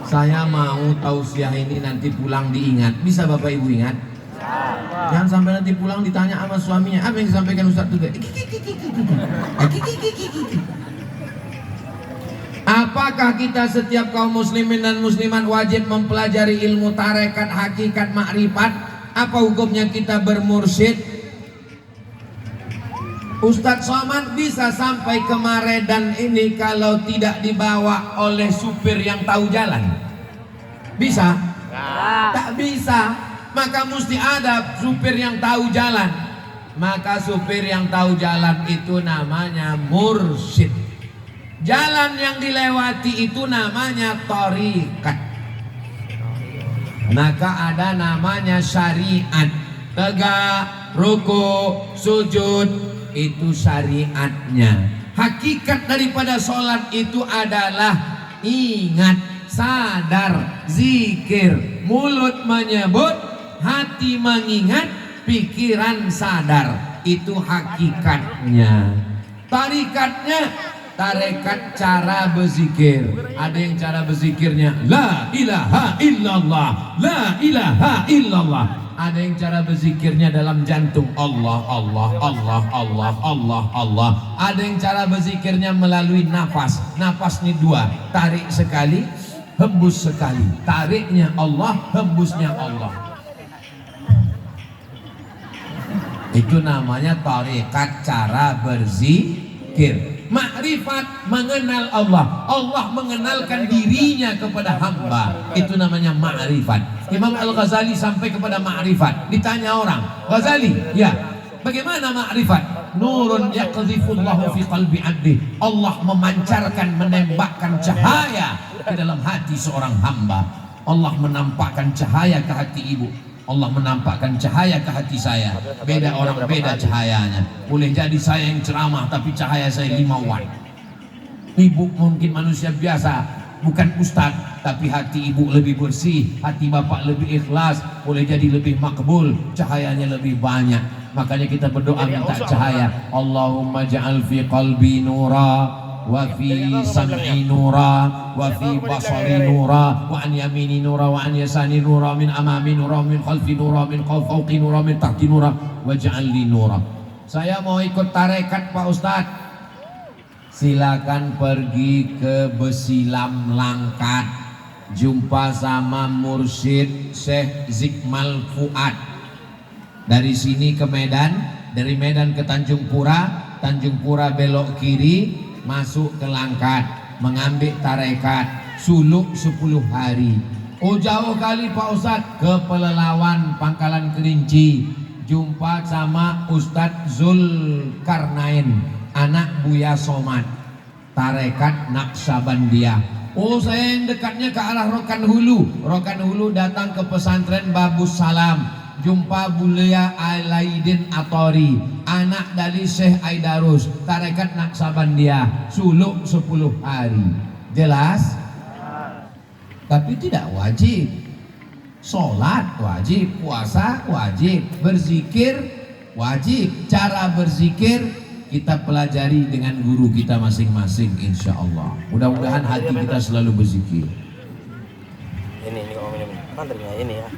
Saya mau tausiah ini nanti pulang diingat. Bisa Bapak Ibu ingat? Jangan sampai nanti pulang ditanya sama suaminya, apa yang disampaikan Ustadz juga? Apakah kita setiap kaum muslimin dan muslimat wajib mempelajari ilmu tarekat, hakikat, makrifat? Apa hukumnya kita bermursyid? Ustadz Somad bisa sampai ke Maredan ini kalau tidak dibawa oleh supir yang tahu jalan? Bisa? Tak bisa. Maka mesti ada supir yang tahu jalan. Maka supir yang tahu jalan itu namanya mursyid. Jalan yang dilewati itu namanya thariqat. Maka ada namanya syariat. Tegak, ruku, sujud, itu syariatnya. Hakikat daripada sholat itu adalah ingat, sadar, zikir, mulut menyebut, hati mengingat, pikiran sadar. Itu hakikatnya. Tarikatnya, tarekat cara berzikir. Ada yang cara berzikirnya la ilaha illallah, la ilaha illallah. Ada yang cara berzikirnya dalam jantung Allah, Allah, Allah, Allah, Allah, Allah. Ada yang cara berzikirnya melalui nafas. Nafas ini dua, tarik sekali, hembus sekali. Tariknya Allah, hembusnya Allah. Itu namanya tarekat cara berzikir. Ma'rifat, mengenal Allah. Allah mengenalkan dirinya kepada hamba. Itu namanya ma'rifat. Imam Al-Ghazali sampai kepada ma'rifat. Ditanya orang, Ghazali, ya, bagaimana ma'rifat? Nurun yaqdhifullahu fi qalbi 'abdi. Allah memancarkan, menembakkan cahaya ke dalam hati seorang hamba. Allah menampakkan cahaya ke hati ibu. Allah menampakkan cahaya ke hati saya. Beda orang, beda cahayanya. Boleh jadi saya yang ceramah tapi cahaya saya 5 watt. Ibu mungkin manusia biasa, bukan ustadz, tapi hati ibu lebih bersih, hati bapak lebih ikhlas, boleh jadi lebih makbul, cahayanya lebih banyak. Makanya kita berdoa minta cahaya. Allahumma ja'al fi qalbi nura, wa fi sam'i nura, wa fi basari nura, wa an yamini nura, wa an yasani nura, min amami nura, min khalfi nura, min fawqi nura, min tahti nura, wa ja'al li nura. Saya mau ikut tarekat Pak Ustadz. Silakan pergi ke Besilam Langkat, jumpa sama Mursyid Syekh Zikmal Fuad. Dari sini ke Medan, dari Medan ke Tanjung Pura belok kiri, masuk ke Langkat, mengambil tarekat, suluk 10 hari. Oh jauh kali Pak Ustadz, ke Pelelawan, Pangkalan Kerinci, jumpa sama Ustadz Zulkarnain, anak Buya Somad, tarekat Naqsabandiyah. Oh saya yang dekatnya ke arah Rokan Hulu. Rokan Hulu datang ke pesantren Babus Salam, jumpa Bulia Alaidin Atori, anak dari Syekh Aidarus, tarekat Naqsabandiyah, suluk 10 hari. Jelas? Tapi tidak wajib. Sholat wajib, puasa wajib, berzikir wajib. Cara berzikir kita pelajari dengan guru kita masing-masing, insya Allah. Mudah-mudahan hati kita selalu berzikir. Ini kalau minum kan terima ini ya.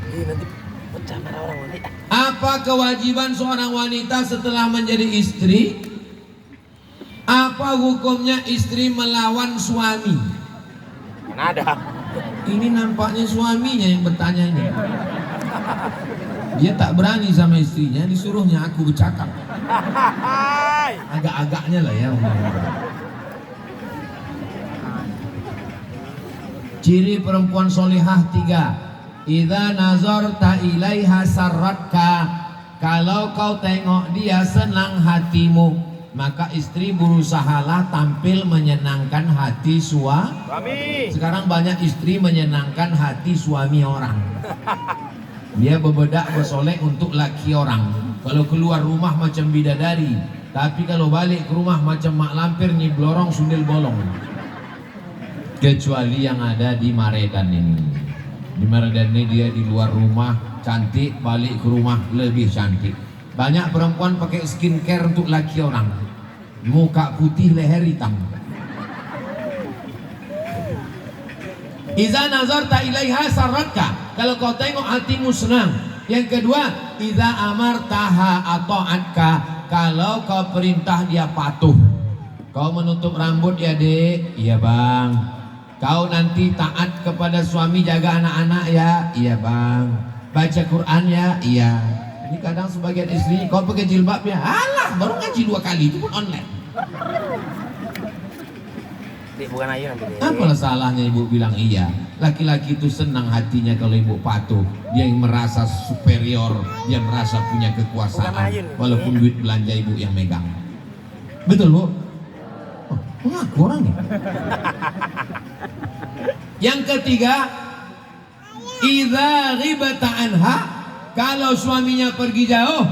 Ini nanti pecah marah orang nanti. Apa kewajiban seorang wanita setelah menjadi istri? Apa hukumnya istri melawan suami? Mana ada? Ini nampaknya suaminya yang bertanya ini. Dia tak berani sama istrinya, disuruhnya aku bercakap. Agak-agaknya lah ya. Ciri perempuan solihah 3. Idza nazarta ilaiha sarratka. Kalau kau tengok dia senang hatimu, maka istri berusahalah tampil menyenangkan hati suami. Sekarang banyak istri menyenangkan hati suami orang. Dia berbedak bersolek untuk laki orang. Kalau keluar rumah macam bidadari, tapi kalau balik ke rumah macam mak lampir nyiblorong sundel bolong. Kecuali yang ada di Maredan ini. Di Maredan ini dia di luar rumah cantik, balik ke rumah lebih cantik. Banyak perempuan pakai skincare untuk laki orang. Muka putih, leher hitam. Iza nazarta ilaiha sarratka. Kalau kau tengok hatimu senang. Yang kedua, iza amartaha ata'atka. Kalau kau perintah dia patuh. Kau menutup rambut ya dek? Iya bang. Kau nanti taat kepada suami, jaga anak-anak ya? Iya bang. Baca Quran ya? Iya. Ini kadang sebagian istri, kau pakai jilbab ya? Alah, baru ngaji 2 kali, itu pun online. Bukan ayu nanti. Apalah salahnya ibu bilang iya? Laki-laki itu senang hatinya kalau ibu patuh. Dia yang merasa superior, dia merasa punya kekuasaan, walaupun duit belanja ibu yang megang. Betul Bu? Oh, mengaku orang nih. Yang ketiga, idza ghibata anha, kalau suaminya pergi jauh,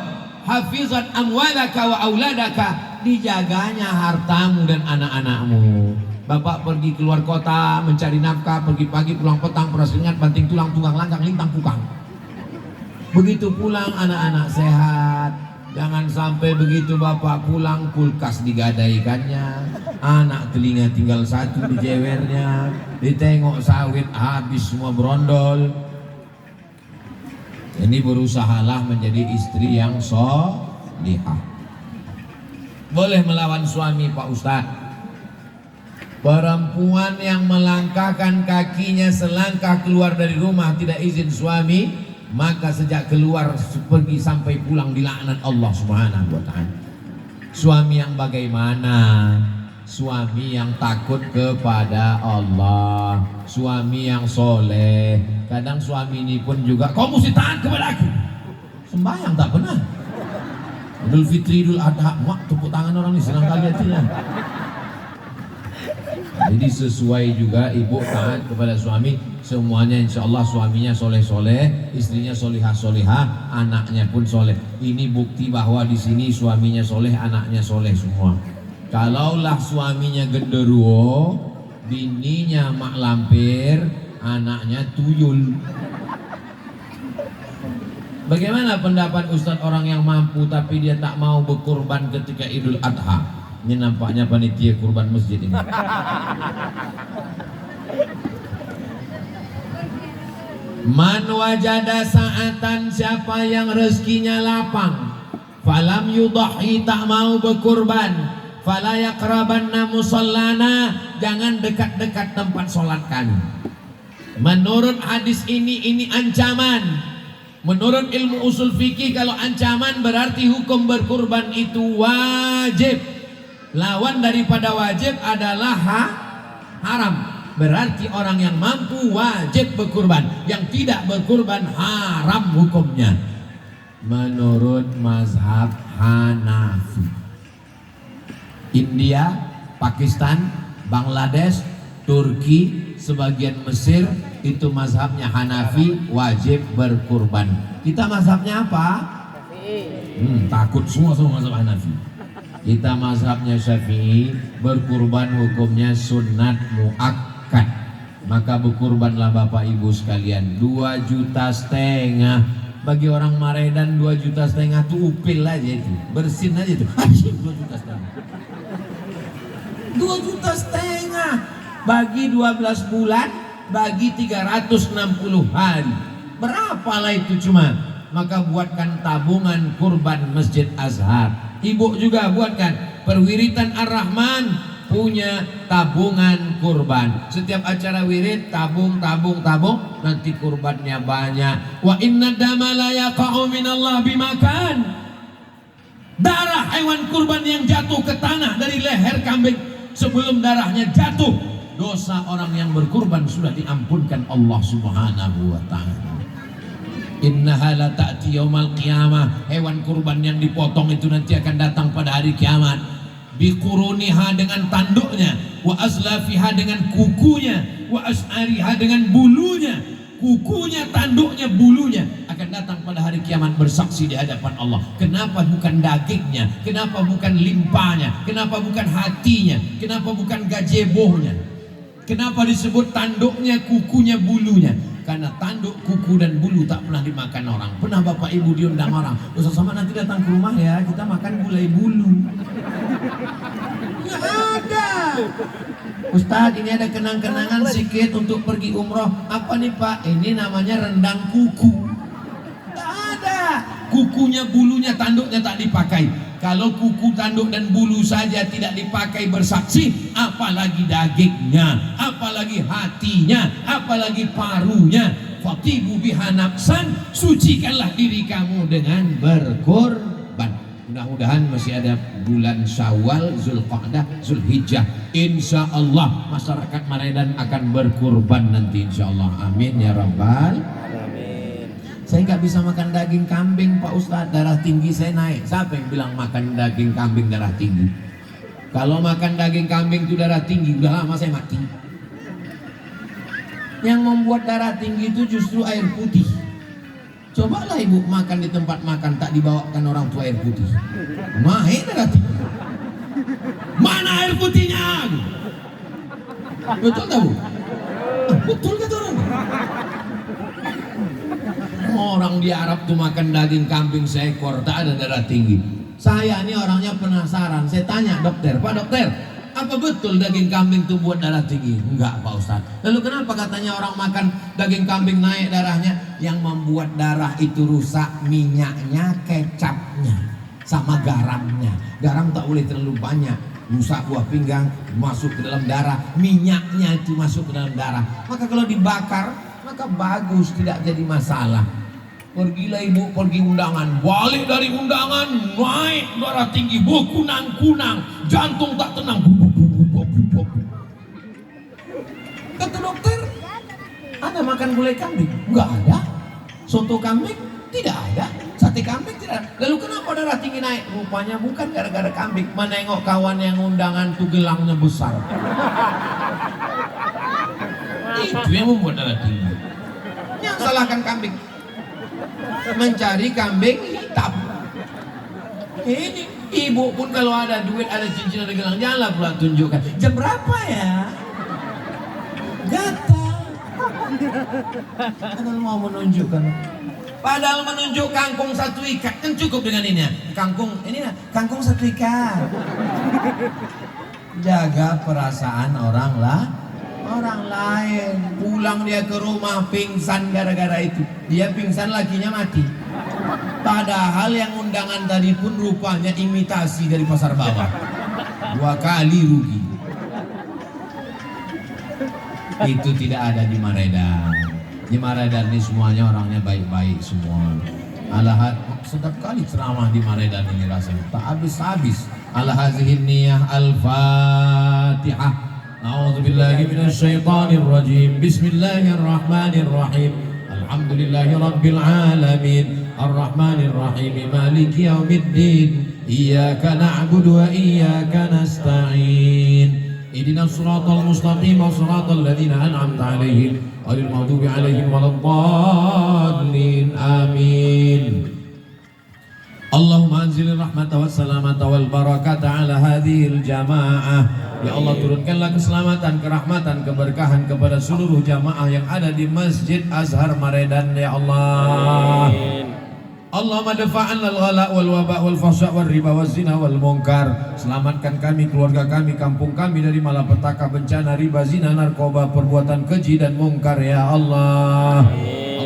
hafizat amwalaka wa auladaka, dijaganya hartamu dan anak-anakmu. Bapak pergi keluar kota mencari nafkah, pergi pagi pulang petang, peras keringat, banting tulang, tunggang langgang, lintang pukang. Begitu pulang anak-anak sehat. Jangan sampai begitu bapak pulang kulkas digadaikannya, anak telinga tinggal satu di jewernya, ditengok sawit habis semua berondol. Ini berusahalah menjadi istri yang solihah. Boleh melawan suami Pak Ustadz. Perempuan yang melangkahkan kakinya selangkah keluar dari rumah tidak izin suami, maka sejak keluar pergi sampai pulang dilaknat Allah Subhanahu wa ta'ala. Suami yang bagaimana? Suami yang takut kepada Allah, suami yang soleh. Kadang suami ini pun juga, kau mesti taat kepada aku. Sembahyang tak pernah. Idul Fitri, Idul Adha, wah tepuk tangan orang ini senang kali hatinya. Jadi sesuai juga ibu taat kepada suami, semuanya insya Allah suaminya soleh-soleh, istrinya solihah-solihah, anaknya pun soleh. Ini bukti bahwa di sini suaminya soleh, anaknya soleh semua. Kalaulah suaminya genderuwo, bininya mak lampir, anaknya tuyul. Bagaimana pendapat Ustadz orang yang mampu tapi dia tak mau berkurban ketika Idul Adha? Ini nampaknya panitia kurban masjid ini. Man wajada sa'atan, siapa yang rezekinya lapang, falam yudahi, tak mau berkurban, fala yaqrabanna musallana, jangan dekat-dekat tempat sholat kami. Menurut hadis ini ancaman. Menurut ilmu usul fikih, kalau ancaman berarti hukum berkurban itu wajib. Lawan daripada wajib adalah haram. Berarti orang yang mampu wajib berkurban, yang tidak berkurban haram hukumnya. Menurut mazhab Hanafi. India, Pakistan, Bangladesh, Turki, sebagian Mesir itu mazhabnya Hanafi, wajib berkurban. Kita mazhabnya apa? Takut semua sama mazhab Hanafi. Kita mazhabnya Syafi'i, berkurban hukumnya sunat muakkad. Maka berkurbanlah Bapak Ibu sekalian. 2,5 juta. Bagi orang Maredan 2,5 juta tuh upil aja itu, bersin aja itu. 2,5 juta. 2,5 juta bagi 12 bulan, bagi 360 hari. Berapalah itu cuma? Maka buatkan tabungan kurban Masjid Azhar. Ibu juga buatkan perwiritan Ar-Rahman, punya tabungan kurban. Setiap acara wirid tabung, nanti kurbannya banyak. Wa inna dama la yaqa'u minallah bimakan. Darah hewan kurban yang jatuh ke tanah dari leher kambing, sebelum darahnya jatuh, dosa orang yang berkurban sudah diampunkan Allah Subhanahu wa ta'ala. Innaha la ta'ti yaumal qiyamah. Hewan kurban yang dipotong itu nanti akan datang pada hari kiamat. Biquruniha, dengan tanduknya, wa azlafiha, dengan kukunya, wa as'ariha, dengan bulunya. Kukunya, tanduknya, bulunya akan datang pada hari kiamat bersaksi di hadapan Allah. Kenapa bukan dagingnya? Kenapa bukan limpahnya? Kenapa bukan hatinya? Kenapa bukan gazebohnya? Kenapa disebut tanduknya, kukunya, bulunya? Karena tanduk, kuku, dan bulu tak pernah dimakan orang. Pernah Bapak Ibu diundang orang, Ustaz Somad nanti datang ke rumah ya, kita makan gulai bulu. Nggak ada. Ustaz, ini ada kenang-kenangan sedikit untuk pergi umroh. Apa nih Pak? Ini namanya rendang kuku. Nggak ada. Kukunya, bulunya, tanduknya tak dipakai. Kalau kuku, tanduk, dan bulu saja tidak dipakai bersaksi, apalagi dagingnya, apalagi hatinya, apalagi parunya. Fatibu biha nafsan, sucikanlah diri kamu dengan berkorban. Mudah-mudahan masih ada bulan Syawal, Zulqa'dah, Zulhijjah. Insya Allah masyarakat Maredan akan berkurban nanti insya Allah. Amin ya Rabbal. Saya nggak bisa makan daging kambing Pak Ustadz, darah tinggi saya naik. Siapa yang bilang makan daging kambing darah tinggi? Kalau makan daging kambing itu darah tinggi, udah lama saya mati. Yang membuat darah tinggi itu justru air putih. Cobalah ibu makan di tempat makan tak dibawakan orang tua air putih, mahir darah tinggi. Mana air putihnya? Betul tak bu? Betul kata orang. Orang di Arab tuh makan daging kambing seekor tak ada darah tinggi. Saya ini orangnya penasaran. Saya tanya dokter, Pak dokter, apa betul daging kambing itu buat darah tinggi? Enggak Pak Ustadz. Lalu kenapa katanya orang makan daging kambing naik darahnya? Yang membuat darah itu rusak minyaknya, kecapnya, sama garamnya. Garam tak boleh terlalu banyak, rusak buah pinggang, masuk ke dalam darah. Minyaknya itu masuk ke dalam darah. Maka kalau dibakar, maka bagus, tidak jadi masalah. Pergilah ibu, pergi undangan, balik dari undangan, naik darah tinggi, berkunang-kunang, jantung tak tenang. Kata dokter, Anda makan gulai kambing? Enggak ada. Soto kambing? Tidak ada. Sate kambing tidak ada. Lalu kenapa darah tinggi naik? Rupanya bukan gara-gara kambing. Menengok kawan yang undangan tuh gelangnya besar. Itu yang membuat darah tinggi. Yang salahkan kambing. Mencari kambing hitam. Ini ibu pun kalau ada duit, ada cincin, ada gelang, janganlah pula tunjukkan. Jam berapa ya? Gatal. Padahal mau menunjukkan. Padahal menunjuk kangkung satu ikat kan cukup dengan ini ya. Kangkung ini ya, kangkung satu ikat. Jaga perasaan orang lain. Pulang dia ke rumah pingsan gara-gara itu. Dia pingsan, lakinya mati. Padahal yang undangan tadi pun rupanya imitasi dari pasar bawah. 2 kali rugi. Itu tidak ada di Maredan. Di Maredan ini semuanya orangnya baik-baik semua. Alahat sedap kali ceramah di Maredan ini rasanya. Tak habis-habis. Ala hazihin niyah al-Fatihah. أعوذ بالله من الشيطان الرجيم بسم الله الرحمن الرحيم الحمد لله رب العالمين الرحمن الرحيم مالك يوم الدين إياك نعبد وإياك نستعين اهدنا الصراط المستقيم صراط الذين أنعمت عليهم غير المغضوب عليهم ولا الضالين آمين اللهم أنزل الرحمة والسلامة والبركة على هذه الجماعة. Ya Allah, turunkanlah keselamatan, kerahmatan, keberkahan kepada seluruh jamaah yang ada di Masjid Azhar Maredan ya Allah. Allahumma dafa'an al-ghala wal waba wal fahsya wal riba wal zina wal munkar. Selamatkan kami, keluarga kami, kampung kami dari malapetaka, bencana, riba, zina, narkoba, perbuatan keji dan munkar ya Allah.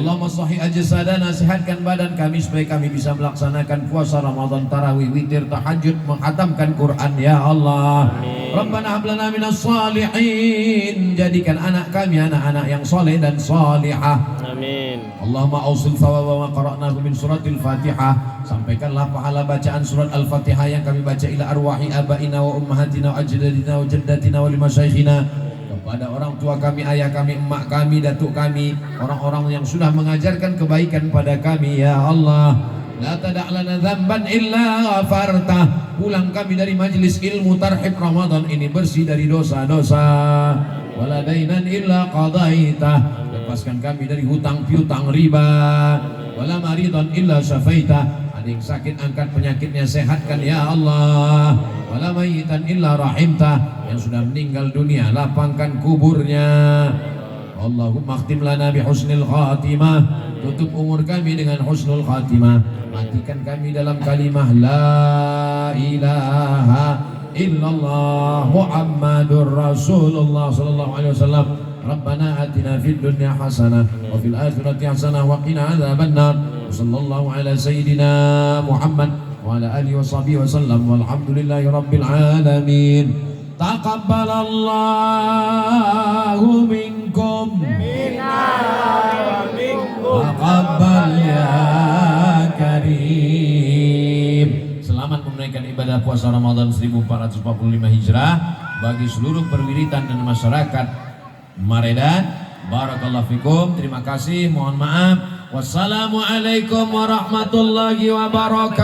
Allahumma sahih ajsadana, sehatkan badan kami supaya kami bisa melaksanakan puasa Ramadan, tarawih, witir, tahajud, menghatamkan Quran ya Allah. Rabbana hab lana minas salihin, jadikan anak kami anak-anak yang soleh dan salihah. Amin. Allahumma ausil thawaba ma qara'nahu min suratil Fatihah. Sampaikanlah pahala bacaan surat Al-Fatihah yang kami baca ila arwahi abaina wa ummahatina wa ajdadina wa jaddatina wa limasyayikhina, kepada orang tua kami, ayah kami, emak kami, datuk kami, orang-orang yang sudah mengajarkan kebaikan pada kami ya Allah. La tada' lana dzamban illa ghafartah. Pulang kami dari majlis ilmu tarhib Ramadan ini bersih dari dosa-dosa. Wala dainan illa qadaitah. Lepaskan kami dari hutang piutang riba. Wala maridan illa syafaitah. Ada yang sakit, angkat penyakitnya, sehatkan ya Allah. Wala mayitan illa rahimtah. Yang sudah meninggal dunia, lapangkan kuburnya. Allahumma khtim lana bi husnil khatimah. Tutup umur kami dengan husnul khatimah. Matikan kami dalam kalimah la ilaha illallah Muhammadur Rasulullah sallallahu alaihi wasallam. Rabbana atina fid dunya hasanah wa fil akhirati hasanah wa qina adzabannar. Sallallahu ala sayyidina Muhammad wa ala alihi wa sahbihi wasallam walhamdulillahi rabbil alamin. Taqabbalallahu minkum minna wa minkum. Taqabbal ya karim. Selamat menunaikan ibadah puasa Ramadan 1445 Hijrah bagi seluruh perwiritan dan masyarakat Maredan. Barakallahu fikum. Terima kasih, mohon maaf. Wassalamualaikum warahmatullahi wabarakatuh.